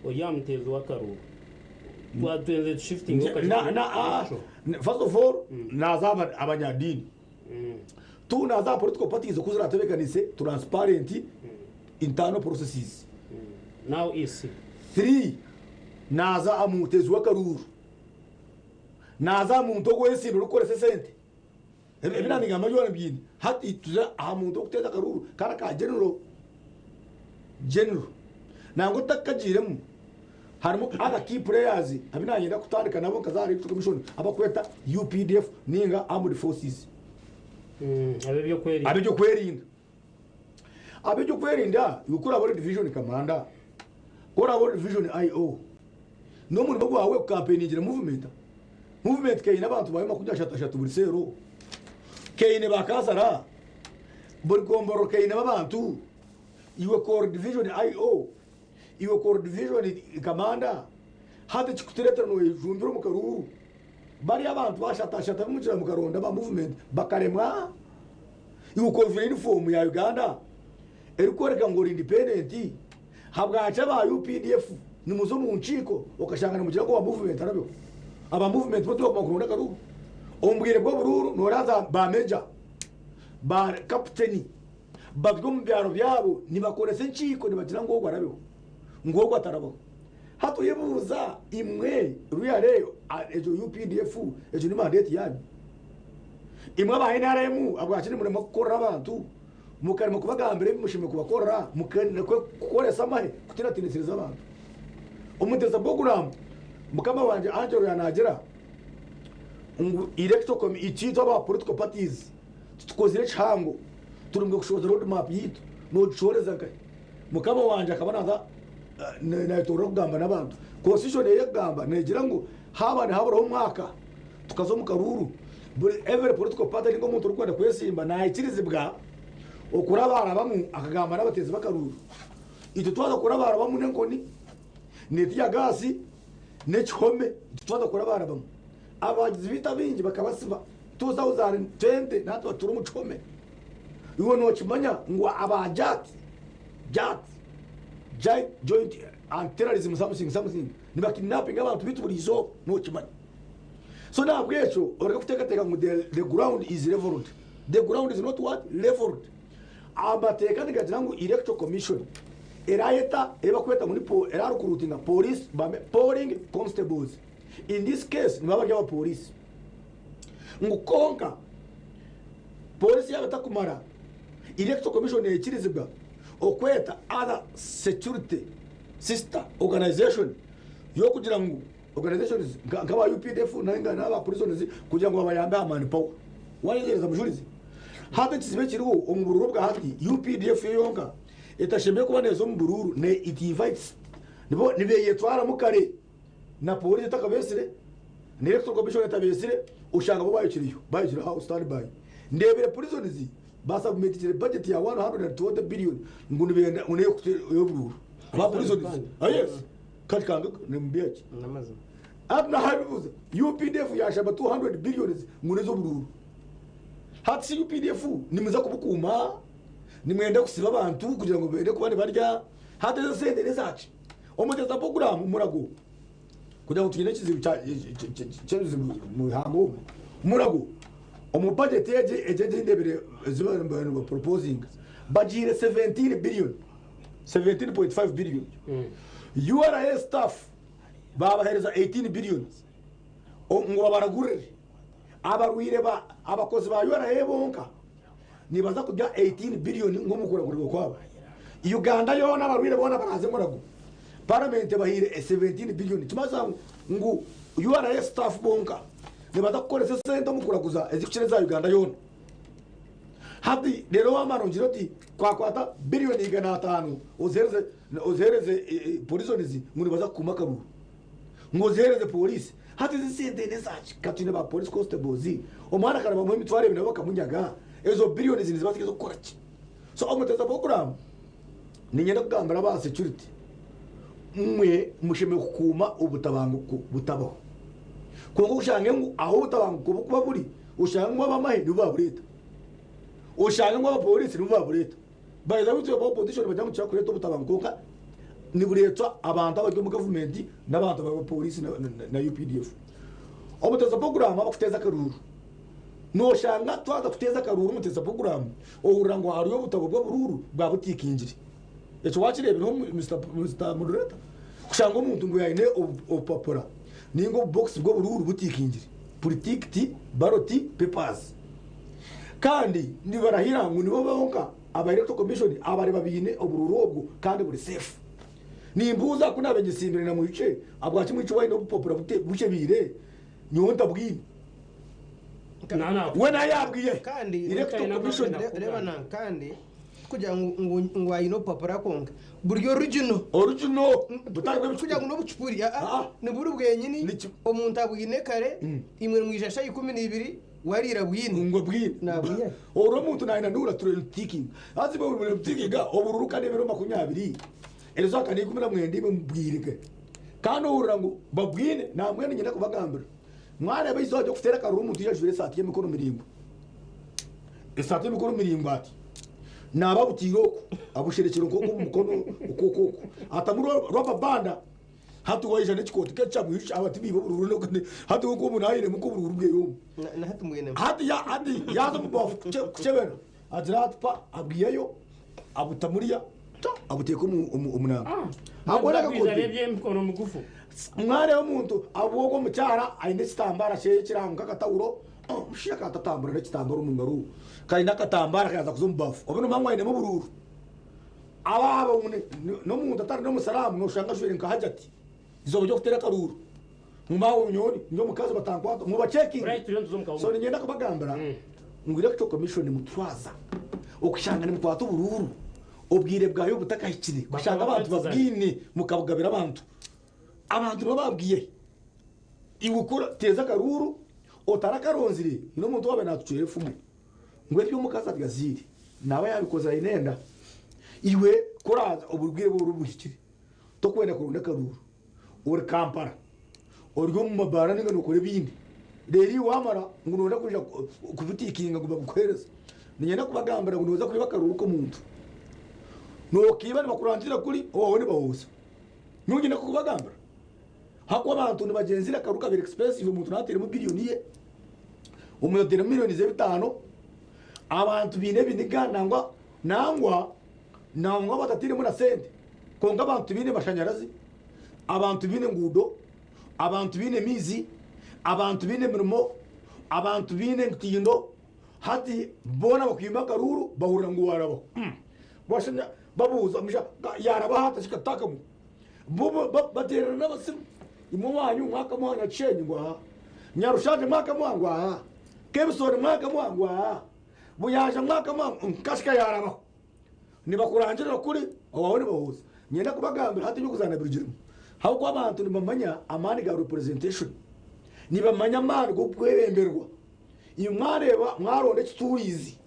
oya mtezo wa karuru kwa tuenze shifting first of all nazaba abanyadini tu naza political parties kuzira tebekanise transparent internal processes now is 3 naza amutezi wa karuru naza muntu gwese rukore sesente ebina ni ngama yona byini hati tuza amuntu kuteza karuru kara ka general nango takajiremu harimo aga key players abina yenda kutandika nabo kazari commission abakweta UPDF ninga armed forces abebyo kwerinda yukura bari division commander kora bari division IO no muri bagwa we campaign ngira movement kayina abantu bayima kujya shata buri sero kayine bakazara buri gomboro kayina abantu iwe core division IO iwe core division commander hade chikutereta no ijumbiro mu karuru bari abantu bashata bimukira mu karonda ba movement bakaremwa iwe core uniform ya Uganda erikwereka ngo independent habwacha ba UPDF ni muzo mu nchiko ukashangana mu kirango wa movement arabyo aba movement boto bakurunda karu ombwire bwo bururu noraza ba major ba captain babwo mu byaro byabo nibakorese nchiko nibagira ngo arabyo ngo atarabo hatu yebuza imwe ruyare ejo UPDF ejo ni mandate yanyu imwe ba NRM abwakiri muri makora abantu mukarimo kubagambire bimushime kubakora mukane kukoresa amahe kutiratiniziriza abantu umuteza program mukama wanje Angelo yanagera ngo electoral committee icyitwa aba political parties tukozire chango turumwe gushoza road map yitu no dushoreza kai mukama wanje akaba naza na itora kugamba n'abantu constitution ye gamba negira ngo habane haburaho umwaka tukazo mu karuru every political party ngo muntu Rwanda kwesimba na ikirizibwa okurabara bamu akagamba n'abatezi bakaruru ito twaza kurabara bamu nenkoni netiya gasi nechome twaza kurabara bamu abagize bita bingi bakabasiba 2020 natwe turi umucome iwo no kimanya ngo abajat joint anti-terrorism something niba kidnapping abantu bituburizo no kimanya so na bwecho oreka kutekateka ngo the ground is leveled. The ground is not what leveled. Abateka ndigagira ngo electoral commission erayeta ebakweta muri era rukurutinga police polling constables. In this case nibaba y'aba police ngo konka police yabata kumara electoral commission ekirizibwa okweta other security sister organization yo kugira ngo organizations nk'aba UPDF n'aba prisoners kugira ngo babayambe amani power wayegereza mujurizi hata kizibe kiriho umubururu bwa hati UPDF yonka etashembe kuba nezo mubururu ne it invites nibe yetwara mukare na police takabesire ne electoral commission etabesire ushanga bo bayikiriyo how stand by ndebere prisoners basubmitire budget ya 120 billion ngo nibenda une yo bururu ba prisoners yes katikanga nembiachi namaze abna haruza UPDF yashaba 200 billions munezo bururu hati UPDF nimuza kubukuma nimwenda kusiba abantu kugira ngo bende kubane barya hati zo sente nezaci omuteza program murago kugira ngo tugine kizibu cya mu hango murago omu budget eje ndebere ziba proposing bajire 17 billion 17.5 billion URA staff babahereza 18 billion ngo baragurire abarwire ba abakozi ba URA bonka nibaza kujya 18 billion ngo mukuragurwa kwabo Uganda yo n'abarwire bona baraze murago parliament bahire 17 billion tumaza ngo URA staff bonka nibaza kukoresa sente mukuraguza ezikire za Uganda yo hadi rero amarongiro ti kwakwata billion 500 ozereze prisoners muri baza kumakaru ngo zereze police hati zisende nezaci katine ba police constables omwana karaba mu mitware bino bakamunyaga ezo billions nizibatige zo koraki so omuteza program ninyenda kugambira ba security mwe musheme kukuma ubutabanguko butabaho kongo ushange ngo aho ubutabanguko bukuba buri ushange ngo abamahe nibabureta ushange ngo abapolisi nibabureta bayiza bityo ba opposition bajya mu cyakureta ubutabanguko ni buretwa abantu abajya mu government n'abantu ba police na UPDF omuteza program abafuteza karuru no shanga twaza kuteza karuru muteza program ohurango hariyo butabo bwo bururu bwa butikinjiri echo wakirebe no Mr Moderator kushanga umuntu ngo yayine opapora ningo box bwo bururu butikinjiri politique baroti papers kandi nibarahira ngo nibo bahonka aba electoral commission abari babine obururu obwo kandi buri safe nimbuza kunabe gisimbire na muyice abwachi mwico waino popura buce bire nyonta bwini wena yabwiye kandi electoral commission reba na kandi kugira ngo wayino popura konka buryo original butarwe kugira ngo no bucupuri ni buri bwenyini omuntu abwine kare imwe mwijasha 12 warira bwini ngo bwini nabwiye oro muntu naina nura tiki azibe muri tiki ga obururu kandi bero 20 ezo akani kumira mwende mbwirike kandi urura ngo babwine namwe nyine kubagambira mwana bayizo cyo kutera karu umuntu yajure sati y'imikono mirimbo esati y'imikono mirimbo ati nababutiro abusherekero ko umukono ukoko atamuro roba banda hatu wayija n'ikoti kecha mwisha abati bibo bururu no hatu ko umuntu ayire mu kubururu bwe yo na hatu mwene hati yaza mu bafu kuchebera adratpa abwiyeyo abutamuriya abuteko umunanga abona kwizarebye mkono mugufu mware w'umuntu abogo mu cyara ayinde kitambara cye kiranga katawuro mushaka tatambura n'ikitambaro mu ngaru kandi nakatambara kaza kuzumbafu obino mangwayine mu bururu ababo no muntu atari no musalamu no shanga shwere nkahajati izo byo kutera karuru mumawo nyoni nyo mukazi batankwata muba checking Right, turiyo tuzomuka so nigenda kubagambira ngwira ko commission mutwaza okushanga ni mutwata ubururu obwire bwayo butakahikire kushanga abantu babwine mukabugabira abantu bababwiye iwukura teza karuru otarakaronzire ino muntu wabe natucire fumu ngwe byo mukaza byaziri nawe yabikoza inenda iwe kuraza uburwire burubuhikire to kwenda kurunda karuru uri Kampala oryo mu mabara ninga nokore bindi reri wamara ngunonda kuja kuvitikinga kuba gukwhereza ninyenda kubagambira ngunoza kuri bakaruru ko muntu no kiba ni bakurandira kuri wowe bahose nugenda kubagambira hako abantu ni bagenzira karuka very expensive umuntu natire mu billion ye umuyotera miliyoni 5 abantu bine biniganangwa nangwa batatire mu na sente konga abantu bine bashanyarazi abantu bine ngudo abantu bine mizi abantu bine mirimo abantu bine ntindo hati bona bakwima karuru bahurira ngo warabo bashanya babuza musha yaraba hata shikataka mu bo baterana n'abasimu imu wanyu mwaka mwanya chenyi ngwa nyarushanje mwaka mwangwa kebisore mwaka mwangwa buyaje mwaka mwangwa nkashika yaraba nibakurangira kuri awabone bahuza nyenda kubagambira hati byukuzana birugirimo hawo kwa abantu nibamanya amani ga representation nibamanya amani go kwebemberwa imwareba mwaronde kiturizi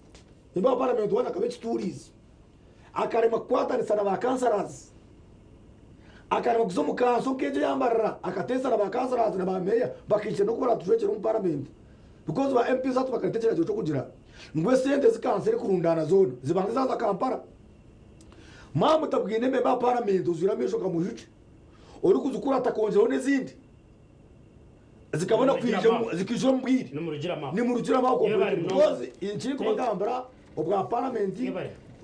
nimba parliament wana kabe kiturizi akarema kwatanisa na bakansaras akarema kuzomu kanso keje yambarra akatesa na bakansaras na bameya bakice no kubara tujekera mu parliament because ba MPs atu bakatetera cyo kugira ngwe sente zikansere kurundana zone zibangiza za Kampala mamu tabwine memba parliament uziramisho kamuhice uri kuzukura atakonjeho n'izindi zikabona zikije mbwiri ni mu rugira mako because inchi kubagambira obwa parliament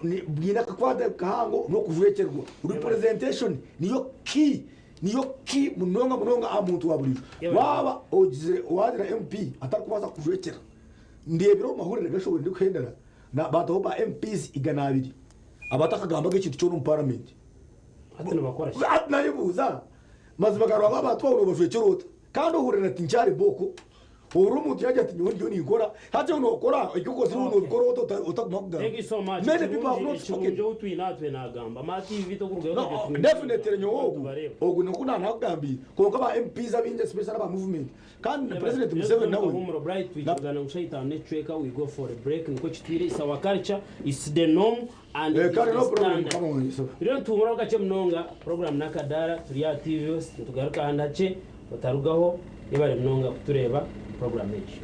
ni bwina kakwada kahango no kuvekerwa representation niyo key munonga amuntu wabuliro waba ogize wadira MP atakubaza kuvekera ndebero mahurire gashobora ndi kwendera na bato ba MPs iganabiri abatakagamba g'ikintu cyo mu parliament ati nabakora nayibuza maze bagarwa babatwa urubavekero kandi uhurira ati ncyari boko uru muntu yaje ati nyo ni ikora hati uno ukora ikukoze uno ukora utakumagamba thank you so much many people have not spoken cyo twinatwe nagamba ma TV to kurugayo definitely nyo ogu nokuna nagambi konka ba MPs abinje special ba movement kandi president Museveni nawe humro bright twigana ushaita networker we go for a break niko chitire is our culture is the norm and no problem come on so rero tumura gace mnonga program nakadara turiya TV tugaruka handace batarugaho ibare mnonga kutureba program ejo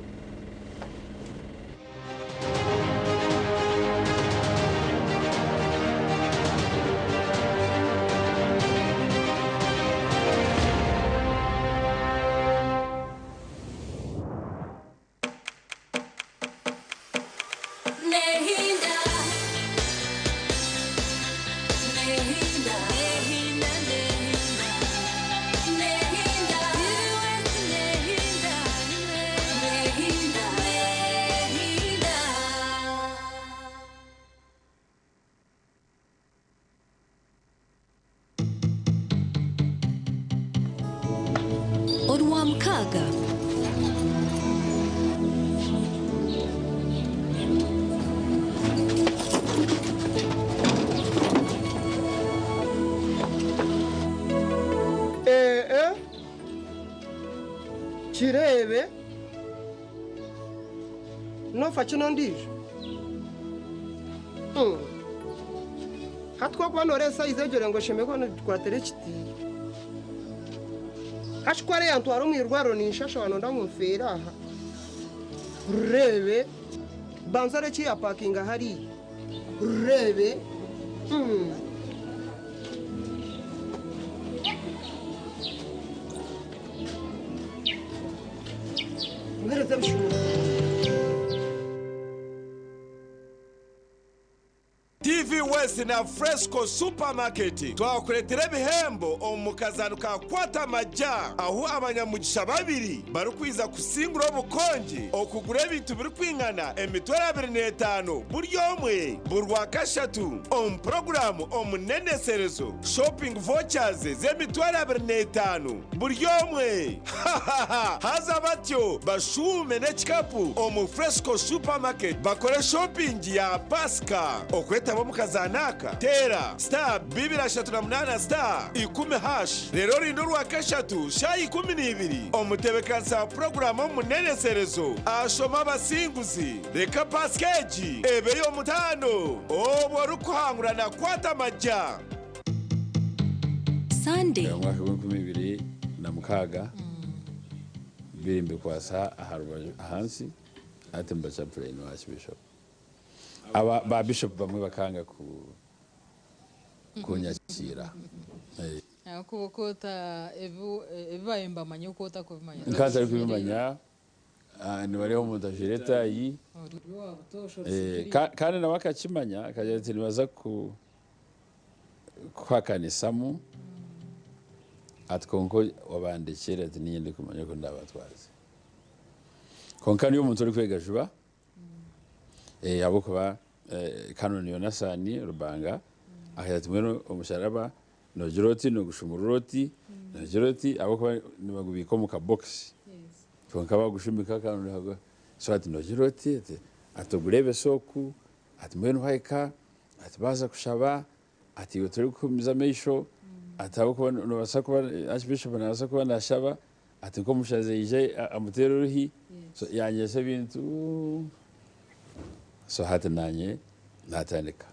Odwamkaga. Chirebe no facino ndijo hatwa kwa noresa izegere ngo shemeko no kwatere kiti hashkware yantwara umwirwaro ninshasha wanonda mufera aha rebe banzare ki ya parking hari rebe TV TV West na Fresco Supermarket twakuretera ibihembo omukazano ka kwata majja aho abanyamugisha babiri bari kwiza kusingura obukonje okugura ebintu biri kwingana emitwaro 25 buri omwe burwa kashatu programu omuneneserezo shopping vouchers z'emitwaro 25 buri omwe haza batyo bashume n'ekikapu omu Fresco Supermarket bakore shopping ya Pasika okwetaba mukazanaka tera star 238 star 10 rero rindo rwa kashatu shayi 12 omutebekansa programu omuneneserezo ashoma abasinguzi reka paskeji ebe yo mutano obo rukuhangura na kwata majja Sunday mwaka w'2026 birimbe kwasa aharubaju hansi ati mbacha play no archbishop aba ba bishop bamwe bakanga kunyakira akokota ebayemba manyo kota kubimanya nkaza kubimanya ni bariho mu dajereta yi kandi nabakakimanya akagira ati nibaza kwakanisamu atkonko wabandikira ati niyende kumanya ko ndabatwaze konka niyo umuntu uri kwega juba abo kuba kanoni Yonasani Rubanga akayati mweno omusharaba no jiroti no gushumuroti no jiroti abo kuba nibagubiko mu ka box konka bagushimika kanoni hago swati no jiroti ati atogurebe soku ati mweno haika ati baza kushaba ati utari kumiza meisho atabo kuba no basakuba archbishop na basakuba na shaba ati ko mushaze yije amutero ruhi so yanyese bintu so hata nanye natandika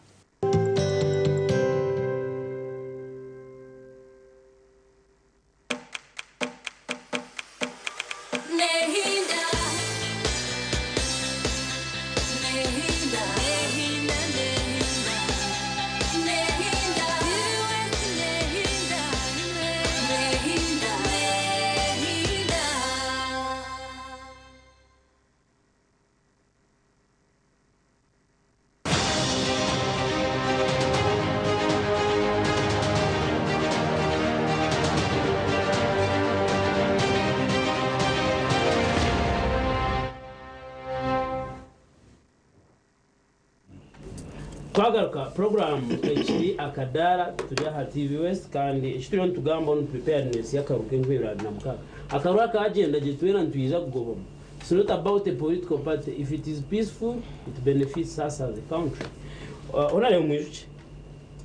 twagaruka program ekiri akadara tujya ha TV West kandi ekituriyo tugamba on preparedness yakaruke ngwira na mukaka akarura ka agenda gitwera ntwiza kugoboma. It's not about a political party. If it is peaceful, it benefits us as a country. Onare mwijuki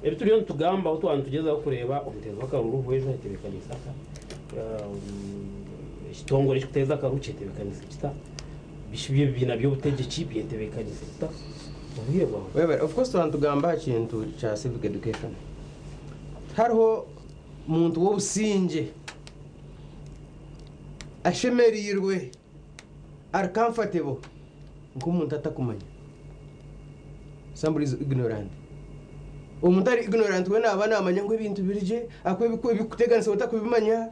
ebituriyo tugamba utwantu tugeza kureba omuteza akaruru bwejo hetebekanisa ekitongore kiteza karuke hetebekanisa kita bishibye bina byo butegeki byetebekanisa kita. Of course tugamba kintu cha civic education hariho muntu wo businge ashemerirwe are comfortable nk'umuntu atakumanya. Somebody is ignorant. Umuntu ari ignorant we nabana amanya ngo ibintu birije akwe bikuteganisa utakubimanya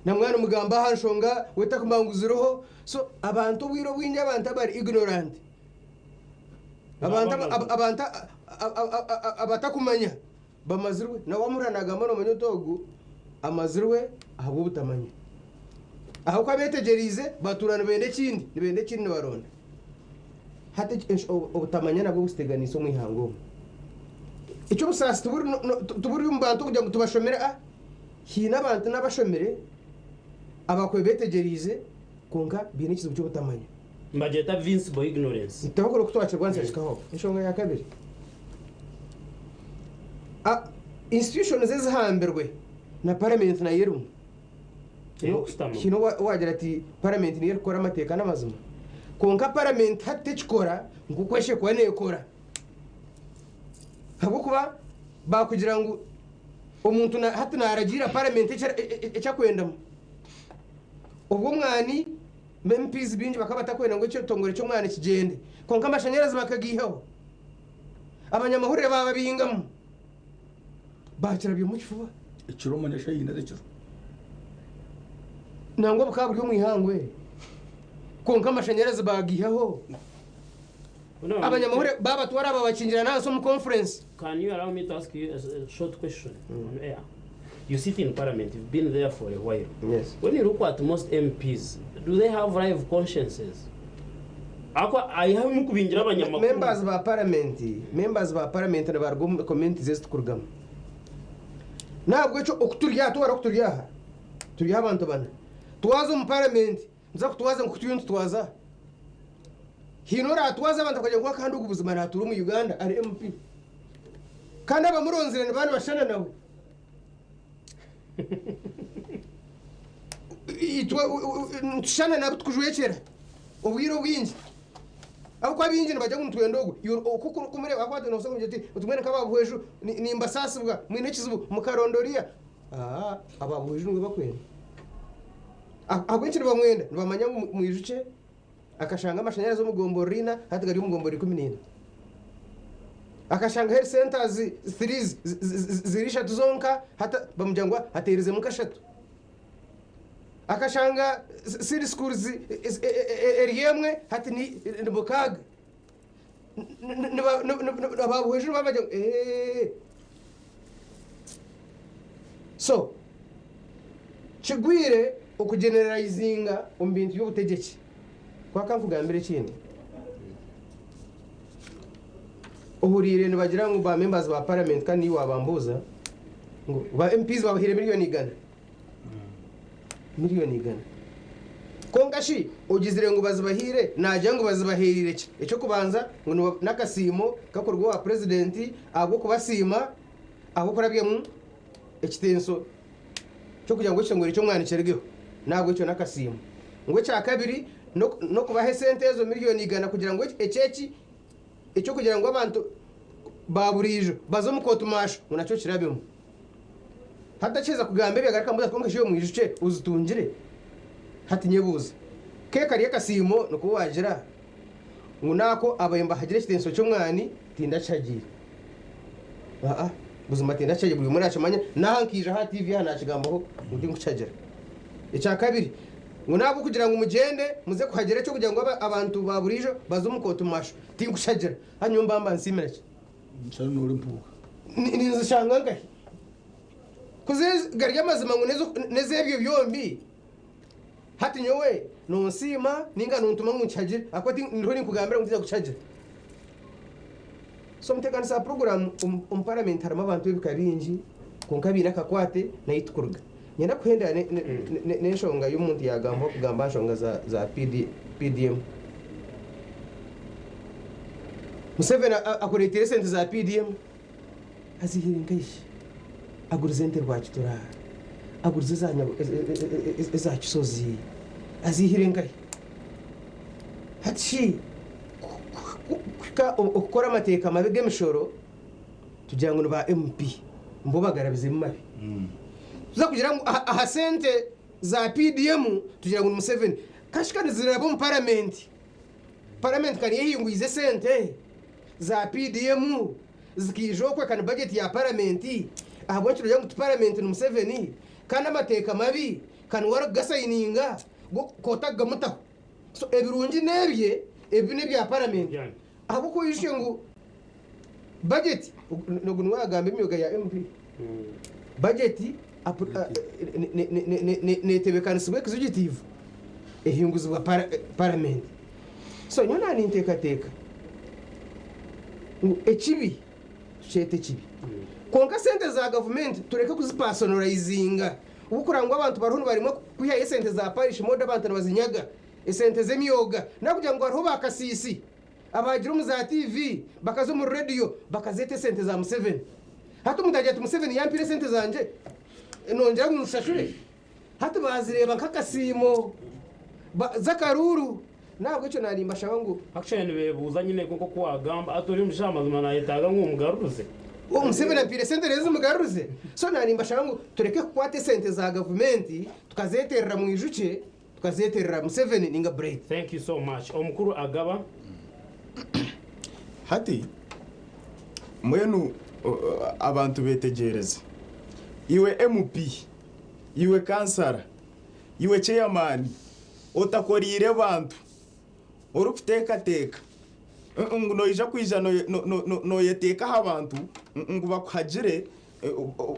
na mwana mugamba hanshonga wetakumanguziroho so abantu bwiro bwinye abantu bari ignorant abantu abatakumanya bamazirwe na wamuranaga mano manyo dogu amazirwe ahubwo butamanya aho kwa betegerize baturana bende kindi baronda hata ubutamanya nabwo busteganisa umwihango icyo busasi tuburi umbantu kujya ngo tubashomere hina abantu n'abashomere abakwe betegerize konka bine kizo cyo butamanya mbajeta Vince boy ignorance itabakora kutwacha kwanza shikaho inshonga ya kabiri institution zihamberwe na parliament na yeru kino wagira ati parliament ni yerukora amateka n'amazima konka parliament hatekikora ngukweshe kwa nekora habo kuba bakugira ngo umuntu hata naragira parliament ecyakwendamo ubwo mwani MPs binji bakabata kwenda ngo cyo tongore cyo mwana kigende konka amashanyarazi bakagihaho abanyamahurire baba bingamo bakira byo mukifuba ikiro manesha yinda cyo nango bukaburi yo mwihangwe konka amashanyarazi bagihaho abanyamahore babatwara babakingira naso mu conference. Can you allow me to ask you a short question on air? You sit in parliament, you've been there for a while. Yes. When you look at most MPs, do they have live consciences? I have Members of parliament na bargo community zest kurgam. Ntabwo cyo okuturya twara okuturya. Turi abantu bana. Twaza mu parliament, nza kutwaza ngo kutuyuntu twaza. Hinora twaza abantu kujya kwa kandi ubuzima naturu mu Uganda ari MP. Kandi abamuronzire ni bana bashana nawe. Shana nabo tukujwekera. Ubwiro bwinji. Abo kwa binji bajya kumutwendogo. Kuko kumure akwate no sonje ati utumene kababuheju ni mbasasibwa mu intekizubu mu karondoriya. Ababuheju ngo bakwene. Agwenchire bamwenda nibamanya mu ijuce akashanga amashanyarazi mu gomborina hatagari mu gombori 14. Akashanga health centers 3 zirisha tuzonka hata bamujangwa hatereze mu kashatu. Akashanga city schools eriyemwe hati ni mukaga. Ababuheju babajya so chigwire okugeneralizinga ombintu y'obutegeki kwa kankugambire kindi ohurire nibagira ngo ba members ba parliament kandi wabambuza ngo ba MPs babahire miliyoni 100 miliyoni 100 kongashi ogizire ngo bazibahire najya ngo bazibahirire icyo kubanza ngo nakasimo gakorwa wa president ago kubasima aho kurabye mu ekitenso cyo kugira ngo cyangwa icyo mwana cyergeho ntabwo cyo nakasimo ngo cya kabiri no kubahe sente zo miliyoni 100 kugira ngo eceki icyo kugira ngo abantu baburijo bazo mu kotumasho unacyo kirabemo hadaceza kugamba bigaraka mbuza twongeshe yo mwijuce uzutungire hatinye buza ke kariye kasimo no kuwagira ngo nako abayemba hagire kitenso cyo mwani tinda cagira buzima tinda cagira buri muri acamanya nahankije ha TV hana kigambaho ndi ngucagira icya kabiri ngo nabo kugira ngo umugende muze kuhagera cyo kugira ngo abantu baburijo bazo mu kotumasho tingucagira hanyumba mba nsimereke Nshano nuri mpuka. Ninzi shanga ngahe kuze garya mazima ngo nezebyo byombi hati nyowe nonsima ninga nuntuma nkucagira akwati ndiho nikugambira ngo kucagira so mutekana sa program parliament harimo abantu bikarinji konkabira kakwate nayitukurga nyenda kuhenda neshonga y'umuntu yagamba kugamba shonga za PDM Museveni akoretere sente za PDM azihira nkayishi agurize ente rwakitura agurize za kisozi azihire nkayi hati ukora amateka mabi gemishoro tugira ngo ba MP mbo bagarabize mabi tuza kugira ngo aha sente za PDM tugira ngo Museveni kashikani zirabo mu parliament kari yihingwize sente za PDM zikijokwe kan budget ya parliament ahabo kiro yangu parliament no Museveni kana amateka mabi kan wara gasayininga kotaga mutaho so ebirungi nebye ebine bya parliament ahabo ko yishe ngo budget no gunwa gambe imyoga ya MP budget ne tebekaniswe executive ehinguzwa parliament so nyona ni teka ekibi chete kibi konka sente za government tureke kuzipersonalizinga ubukurangwa abantu barho barimo kwiha sente za parish mode abantu bazinyaga sente zemyoga nakugira ngo barho bakasisi abagira mu za TV bakazo mu radio bakazete sente za Museveni hatu mutaje tu Museveni yampire sente zanje nongera ngushashure hatu bazireba nkakasimo zakaruru ntabwo cyo narimba shabangu actually bebuza nyine kuko kwagamba atori mshamazima na yetaga nk'umugaruze Museveni ampire sente rezo mugaruze so narimba shabangu tureke kwate sente za government tukazeterera mu ijuce tukazeterera Museveni ninga break. Thank you so much omukuru agaba hati mwenu abantu betegereze iwe MP iwe kansara iwe chairman otakorire abantu urufiteka ngo noija kwija no yeteka abantu ngo bakuhagire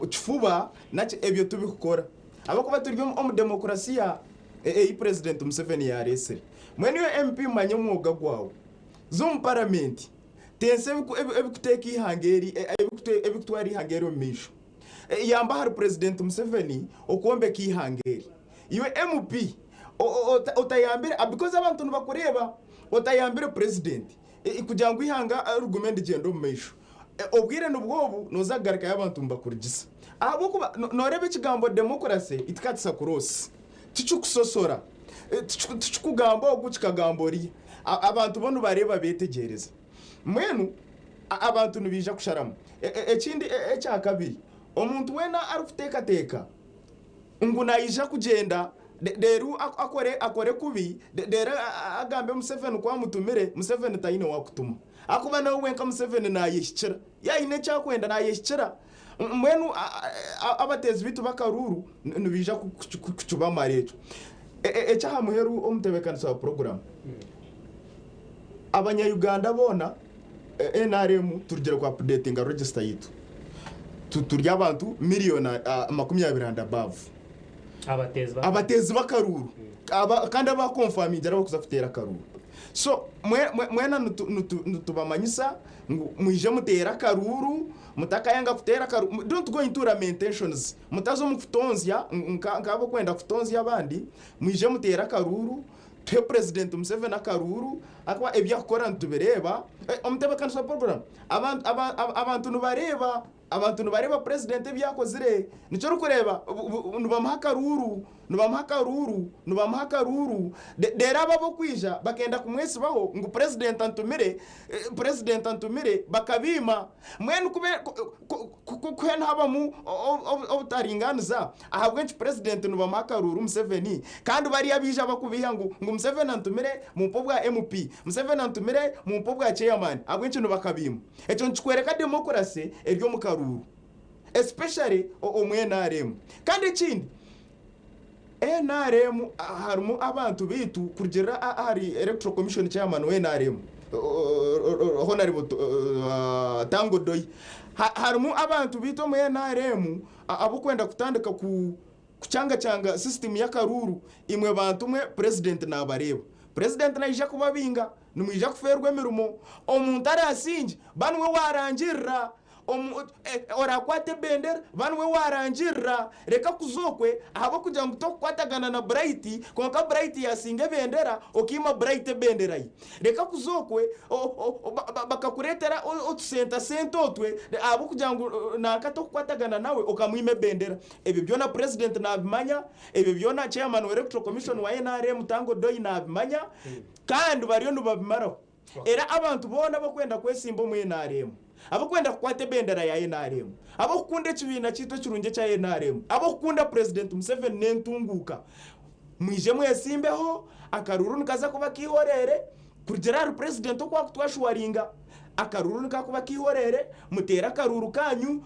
kifuba nace ebyo tubikora abakuba turyo mu demokrasiya president Museveni yarese mwene yo MP manye umwuga gwawo zo mu parliament tense ebikuteka ihangeri ebikutwari ihangeri omisho yamba hari president Museveni okombe ki ihangeri iwe MP otayambire because abantu bakureba otayambire president kugira ngo ihanga argument gendo mu misho obwire nubwobu nozagarika y'abantu mbakurigisa abo kuba norebe kigambo demokrasi itikatisa kurosi ticukusosora ticukugamba ogukikagambori abantu bono bareba betegereza mwenu abantu nibija kusharama ekindi ekyakabiri omuntu wena arufuteka ngunayija kugenda deru akore kubi dera agambe Museveni kwa mutumire Museveni tayine wakutuma akuba nawe wenka Museveni nayishikira yaine cyakwenda nayishikira mwenu abatezi bitu bakaruru nibija kucuba marejo echaha muheru omutebekaniso wa program abanya-Uganda bona NRM turugero kwa updating register yitu turya abantu miliyoni 20 above abatezi bakaruru kandi abakonfaminga arabakuza kutera karuru so mwena nutubamanyisa mwije mutera karuru mutakayanga kutera karuru don't go into lamentations mutazo mukutonzya nkabo kwenda kutonzya abandi mwije mutera karuru te president Museveni akaruru akwa ebyakora ntubereba omutebekaniso program abantu nubareba president ebyakozire nico rukureba nubamhakaruru dera babo kwija bakenda kumwesibaho ngo president antumire bakabima mwenu kwena habamu obutaringaniza ahabwenci president nubamhakaruru Museveni kandi bari abija bakubiha ngo Museveni antumire mu mpobwa MP Museveni antumire mu mpobwa chairman abwenci nubakabima eco nkikwereka demokrasi eryo mukaruru especially omwe-NRM kandi ikindi NRM harimu abantu bitu kurugera hari electoral commission chairman we-NRM honorable Tango Doi harimu abantu bitu omwe-NRM abo kwenda kutandika kucyanga system y'akaruru imwe bantu mwe president nabareba president naija kubabinga numija kuferwa emirimo omuntu arasinje banwe warangirira orakwate bendera banwe warangirira reka kuzokwe ahabo kugira ngo tokwatagana na Bright konka Bright yasinge bendera okima Bright bendera yi reka kuzokwe bakakuretera otusenta otwe ahabo kugira ngo naka tokwatagana nawe okamwime bendera ebyo byona president nabimanya ebyo byona chairman wa electoral commission wa NRM Tango Doi nabimanya kandi bariyo nubabimaraho era abantu bona bakwenda kwesimba mu NRM abo kwenda kukwate bendera ya NRM abo kukunda kibina kito kirunje cya NRM abo kukunda president Museveni nentunguka mwije mwesimbeho akaruru nikaza kuba kihorere kurugera president okwa kutwashwaringa akaruru nikakuba kihorere mutera akaruru kanyu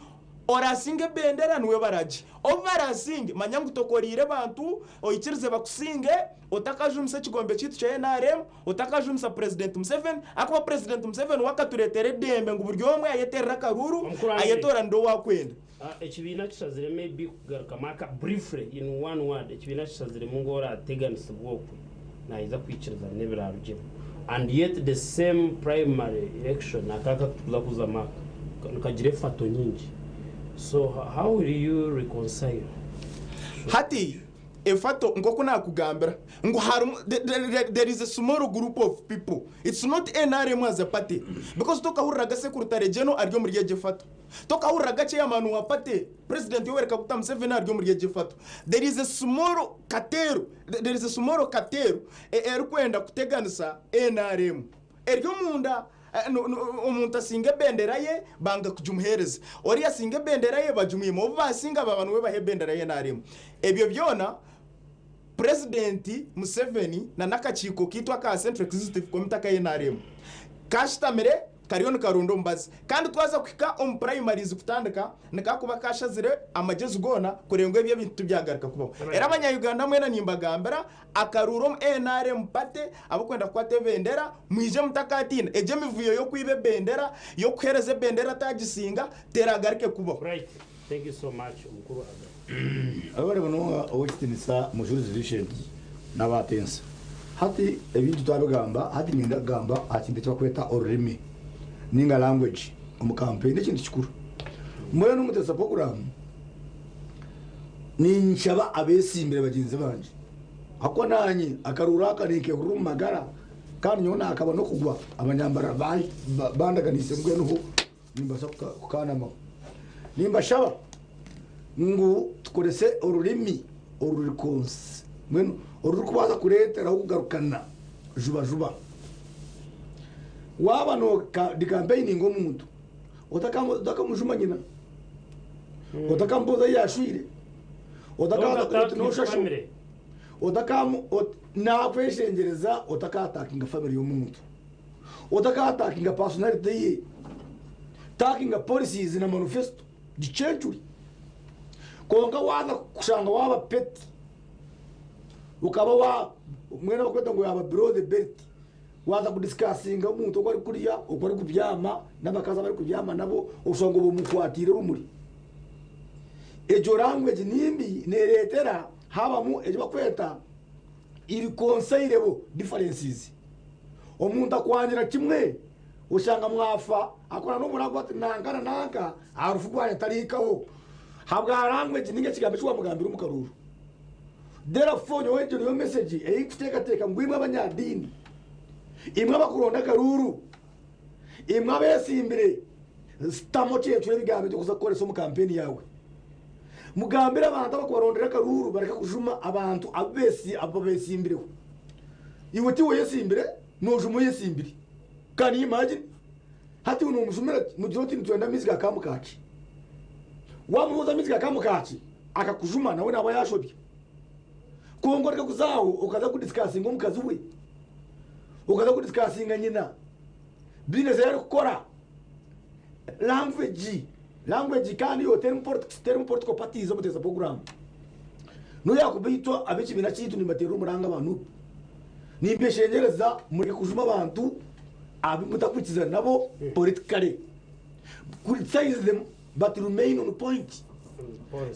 orasinge bendera niwe baraji obarasinge manyangu tokorire bantu oyikirize bakusinge otakajumisa kigombe kitu cya NRM otakajumisa president Museveni akuba president Museveni wakaturetere dembe ngo buryo omwe ayeterera karuru ayetora ndo wakwenda ekibina kishazire maybe kugaruka maka briefly in one word ekibina kishazire mungora ateganisa bwokwe naiza kwikiriza nebirarugimo and yet the same primary election akaka tuza kuzama kagire fato nyingi. So how will you reconcile? Hati efato ngoko nakugambira ngo there is a small group of people. It's not NRM as a party because toka hurraga secretary general aryo muri yejefato toka hurraga chairman wa party president Yoweri Kaguta Museveni aryo muri yejefato. There is a small katero erikwenda kuteganisa NRM eryo munda umuntu asinge bendera ye banga kujumuhereza ori asinge bendera ye bajumuye mu basinga abantu we bahe bendera ye NRM ebyo byona president Museveni na nakachiko kitwa ka Central Executive Committee ka NRM kashitamire kariyo nikarundo mbazi kandi twaza kwika om primaries kutandika nikakuba kashazire amagezi gona kurengwe byo bintu byagaruka kubaho era abanyayuganda mwena nimbagambira akaruro NRM pate abukwenda kwate bendera mwije mutakatina eje mivuyo yo kwibe bendera yo kwereze bendera tagisinga teragarike kubaho. Right, thank you so much umukuru abari bano okitinisa mu jurisdiction n'abatensa hati ebintu twabigamba hati ninda gamba akinde cyakweta orurimi ninga language mu campaign n'ikindi kikuru mwe n'umutesa program ninshaba abesimbire bagenzi banje ako nanye akarura kanike urumagara kandi nyona akaba no kugwa abanyambara bandaganise mbwe no nimbasha kukanama nimbashaba ngo tukorese ururimi ururikonse mwene urukubaza kuretera kugarukana juba waba no di campaign ngo muntu utakamujuma nyina utakamboza yashwire utakata no shashu utakamu na kweshengereza utakatakinga family y'umuntu utakatakinga personality ye takinga policies na manifesto di century konga waza kushanga waba pet ukaba wa mwene bakweta ngo yaba below the belt waza kudiscussinga umuntu uko ari kuriya uko ari kubyama n'abakaza bari kubyama nabo ushongo bumukwatire rumuri ejo language nimbi neretera haba mu ejo bakweta iri conseilable differences omuntu akwangira kimwe ushanga mwafa akora no murago ati nangana nanka arufu kwa yatarikaho habwa language ninge kigambe cyo mugambira umukaruru therefore yo message eyikuteka ngwimwe abanyadini imwe abakuronda karuru imwe abesimbire stamo cyetu ebigambe cyo kuzakoresa mu campaign yawe mugambira abantu abakurondera karuru bareka kujuma abantu abesimbire iwoti we yesimbire nojumo yesimbire kandi imagine hati uno mujumira mu gihe twenda mizika kamukaki wamuza mizika kamukaki akakujuma nawe naba yashobye kongoreka kuzaho ukaza kudiscussinga umukazi we ukaza kudiscussinga nyina business yari gukora language kandi yo term port compatizo muteza program no yakubito abici bina kitu nibatera umuranga abantu nimbeshengereza muri kujuma abantu abimutakukiza nabo politically criticize them but remain on point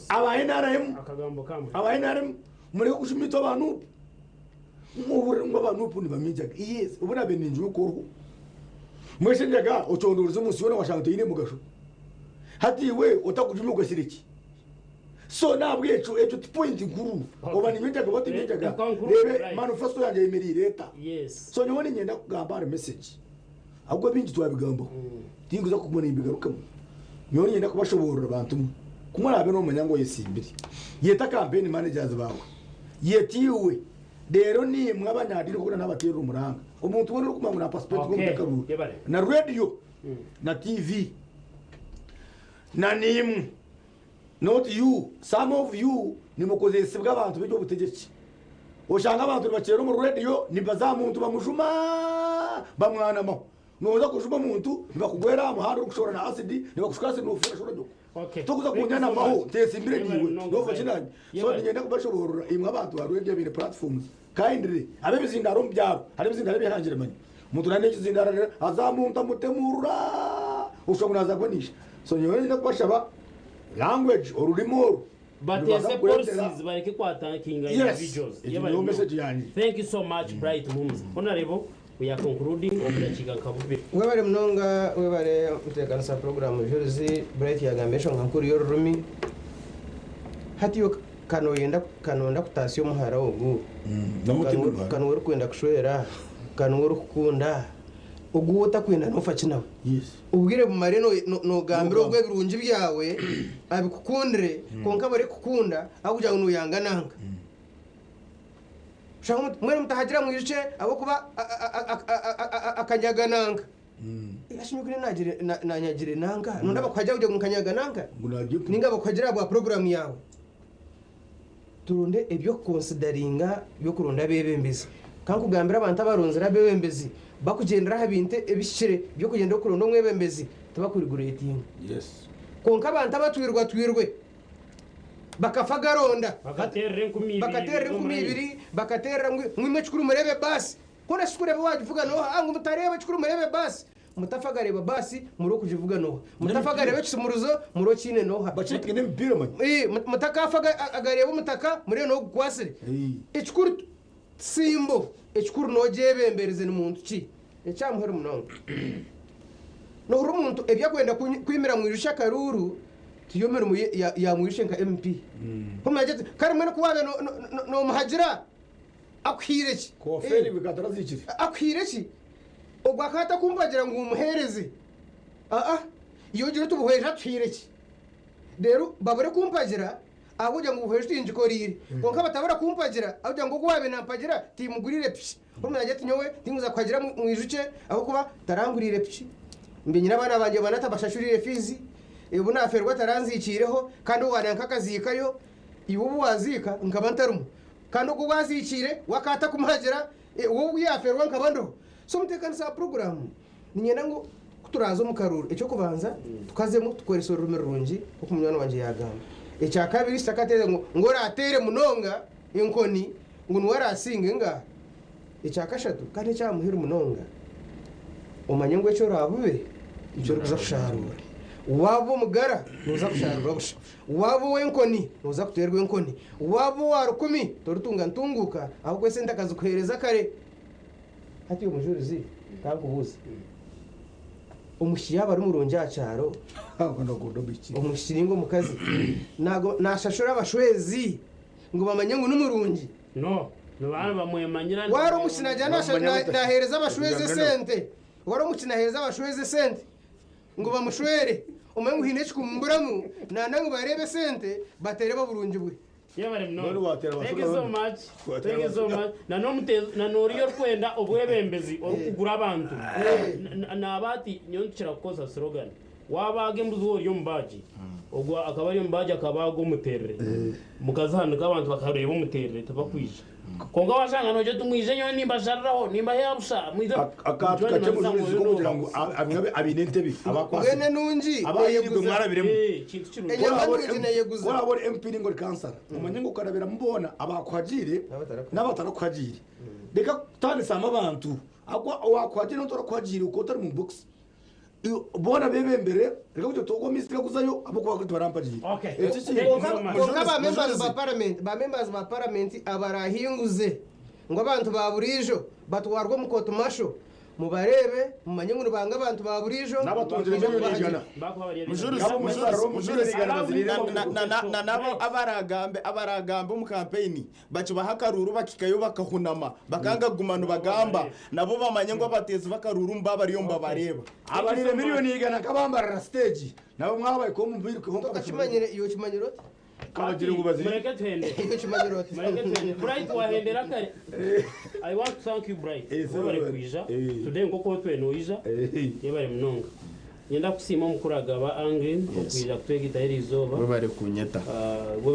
aba NRM akagambo kamwe aba NRM muri kushimito abantu mubure ng'abantu ntibamenyaga yes ubona beninje uko mweshenjaga utonduriza umunsi wona washanga yine mugasho hati we utakujuma ugasiriki so nabwe ejo point nkuru oba nimenjaga bati menjaga rebe manifesto yanjye yemeri leta yes so nyone nyenda kugamba message ahubwo bingi twabigambo tinguza kubona imbigarukamo nyone nyenda kubashobora abantu kumara abe no munyango yesimbiri yeta campaign managers bawe yetiwe rero ni mwabanyadiri kugura n'abatera umuranga umuntu ubona uko na passport ko mutakaruru na radio na TV na nimu not you some of you ni mukozese bw'abantu b'ibyo butegeki ushanga abantu bakera mu radio ni bazamuntu bamujuma bamwanamo noza kujuma umuntu bakugwera muhanda ukushora na acid ni bakushukase no fura shora okay tukuza kunyana maho tese imbere niwe no fakinanye so ngenda kubashobora imwe abantu barwebye bine platforms kindly abe bizindaro mbyaro ari bizindaro bihangira manye umuntu nane kizindaro azamunta mutemurura ushobora nazagonisha so nyewe ndakubashaba language ururimo but yes policies bareke kwatakinga individuals yo message yani thank you so much Bright Mumzi honorable we are concluding omudakiga kabubi webale mnonga webale utekanisa program juzi Bright yagambesha ngankuru y'ururumi hatiyo kanonda kutasiyo muhara ugu kanwuru kwenda kushwera kanwuru kukunda ugu utakwenda nofa kinawe yes ubwire bumare no gambiro gwe birungi byawe abikukundire konka bare kukunda akuja ngo yanga nanga shangu mwere mutahagira mwice abo kuba akanyaga nanga yashinyukire nanyagire nanga nunda bakwaja kujya mukanyaga nanga ninga bakwagira bwa program yawe turunde ebyo consideringa byo kurunda bebembezi kankugambira abantu abaronzera bebembezi bakugendera habinte ebishire byo kugenda okuronda omwebembezi tabakuriguretinga yes konka abantu abatwirwe bakafa garonda bakaterera 10,200 bakaterera mwime chikuru murebe basi kona sikurebe wajivuga no angu mutarebe chikuru murebe basi mutafagareba basi muro kujivuga no mutafagarebe kisumuruzo muro chine no bacike n'imipira man mutakafa agareba mutaka muri no kwasire echikuru simbo echikuru no jebembereze n'umuntu ki ecyamuhera munongo no huru umuntu ebyakwenda kwimira mu irusha karuru tiyomera mu ya mwishe nka MP kumajye kare mwe kuwabe no muhajira akwireki koferi bikatarazikiri akwireki ogwakata kumbagira ngo umuhereze iyo gira tubuheje twireki rero babure kumpagira ahujya ngo ubuheje tinjikorire konka batabura kumpagira ahujya ngo gwabe nampagira timugurire pishi kumajye tinyowe tinguza kwagira mu ijuke aho kuba tarangurire pishi mbe nyina bana banje banata bashashurire fizi ubu naferwa taranzikireho kandi wananka kazikayo ibubu wazika nkaba ntarumu kandi uko wazikire wakata kumhagera wowe yaferwa nkabando so mutekana sa program ninyenda ngo kuturaza mu karuru icyo kubanza tukazemo tukoresha urumero rungi uko munyana wanje yagamba icya kabiri sakateze ngo ratere munonga inkoni ngo nwarasinge nga icya kashatu kandi cyamuhira munonga umanye ngo cyo rabube icyo ruza kusharura wabo mugara nuza kusharura busha wabo wenkoni nuza kuterwa enkoni wabo warukumi torutunga ntunguka aho kwese ndakaza kuhereza kare hati umujurizi takubuza umushiyaba ari murungi acaro umushiringo mukazi nago nashashura abashwezi ngo bamanye ngo numurungi no bana bamwemanyira waro umushinaja nahereza abashwezi sente waro umushinahereza abashwezi sente ngo bamushwere umwe nguhine chikumburamu nanangu barebe sente batere baburungi bwe Thank you so much. Na noriyo kwenda obwebembezi okugura abantu. Na abati nyonkira kukoza slogan. Wabage mbuzi woriyo mbaji. Ogwa akabari mbaji akabago muterere. Mukazahanika abantu bakareba umuterere tabakwisha. Konga washanga noje tumwije nyo nimba sharraho nimba yabusha mwize akaje mujuzi ko kugira ngo abinentebi abakwase nungi abayirigwe mwarabiremo kintu kiru wabore MP ngo cancer umanye ngo karabira mbona abakwagire n'abatarakwagire reka tanisa amabantu akwa wakwagire n'utora kwagire uko utari mu box bona bebembere reka cyo togo misika kuzayo abo kwa barampagiye ba members ba parliament abarahinguze ngo abantu baburijo batwarwa mu kotumasho mubarebe mumanye ngo banga abantu baburijo n'abatonje n'ibigana mujurizi na nabo abaragambe mu campaign bacu bahakaruru bakikayo bakahunama bakanga gumano bagamba nabo bamanye ngo abatezi bakaruru mbaba ariyo mbabareba abarire miliyoni igana kabambara stage nabo mwabaye ko mubiri ko tukakimanyire iyo kimanyiro kabagira ngo bazire Mureke twende Bright wahendera kare I want to thank you Bright bari kwija today ngoko twenoija yebare munonga yenda kusima mukuraga ba Angrin kwija kwegita irizoba bari kunyeta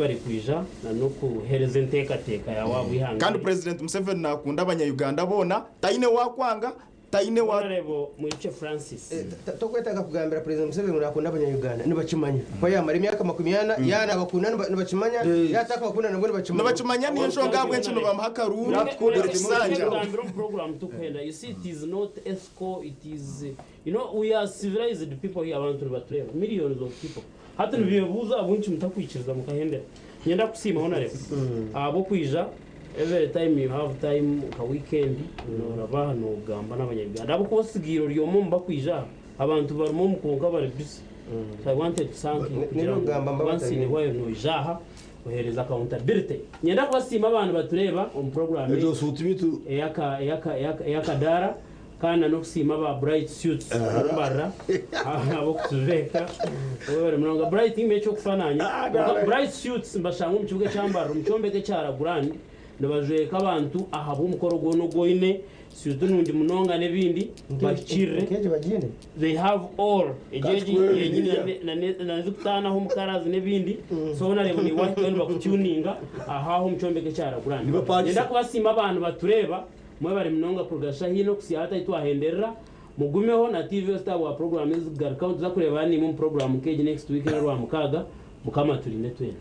bari kwija na no kuhereza nteka ya wabo ihanga kandi President Museveni nakunda abanya-Uganda bona taine wakwanga taine wa rebo mwice Francis tokwetaka kugambira President Museveni nakunda abanya-Uganda nibakimanya kwa yamara imyaka 20 yana bakunda nibakimanya yataka bakunda nabwo nibakimanya niyo nshonga bwe kino bamuhakaruru kurisanja program tukenda you see it is not ESCO it is you know we are civilized people here abantu batureba millions of people hata nibibuza abunchi mutakwikiriza mukahendera nyenda kusima hona rebo abo kwija every time you have time ka weekend no rabaha no gamba n'abanyarwanda abo kosigiro ryo mu mbakwija abantu barimo mukonka bari busy so I wanted to thank you nero gamba mbabatse ni wayo no jaha ohereza accountability nyenda kwasima abantu batureba on program ejo suti bitu yaka dara kana no kusima ba bright suits barra abo kutuveka wewe mnonga bright imecho kufananya bright suits mbashangu mu kibuga cyambara mu cyombeke cyara grand nabajwe kabantu ahabo umukoro gono goine siyo nundi munonga nebindi bakire keje bagine they have all ejeji yenyine na zikutana ho mukarazi nebindi so na rebo ni white one bakutuninga ahaho mchombeke cyara kurani nenda kubasima abantu batureba mwe bari mnonga kurgasha hino kusiyata itwahenderera mugumeho na TV Star wa program izigaruka tuza kureba ni mu program keje next week na rwa mukaga mukama turinde twene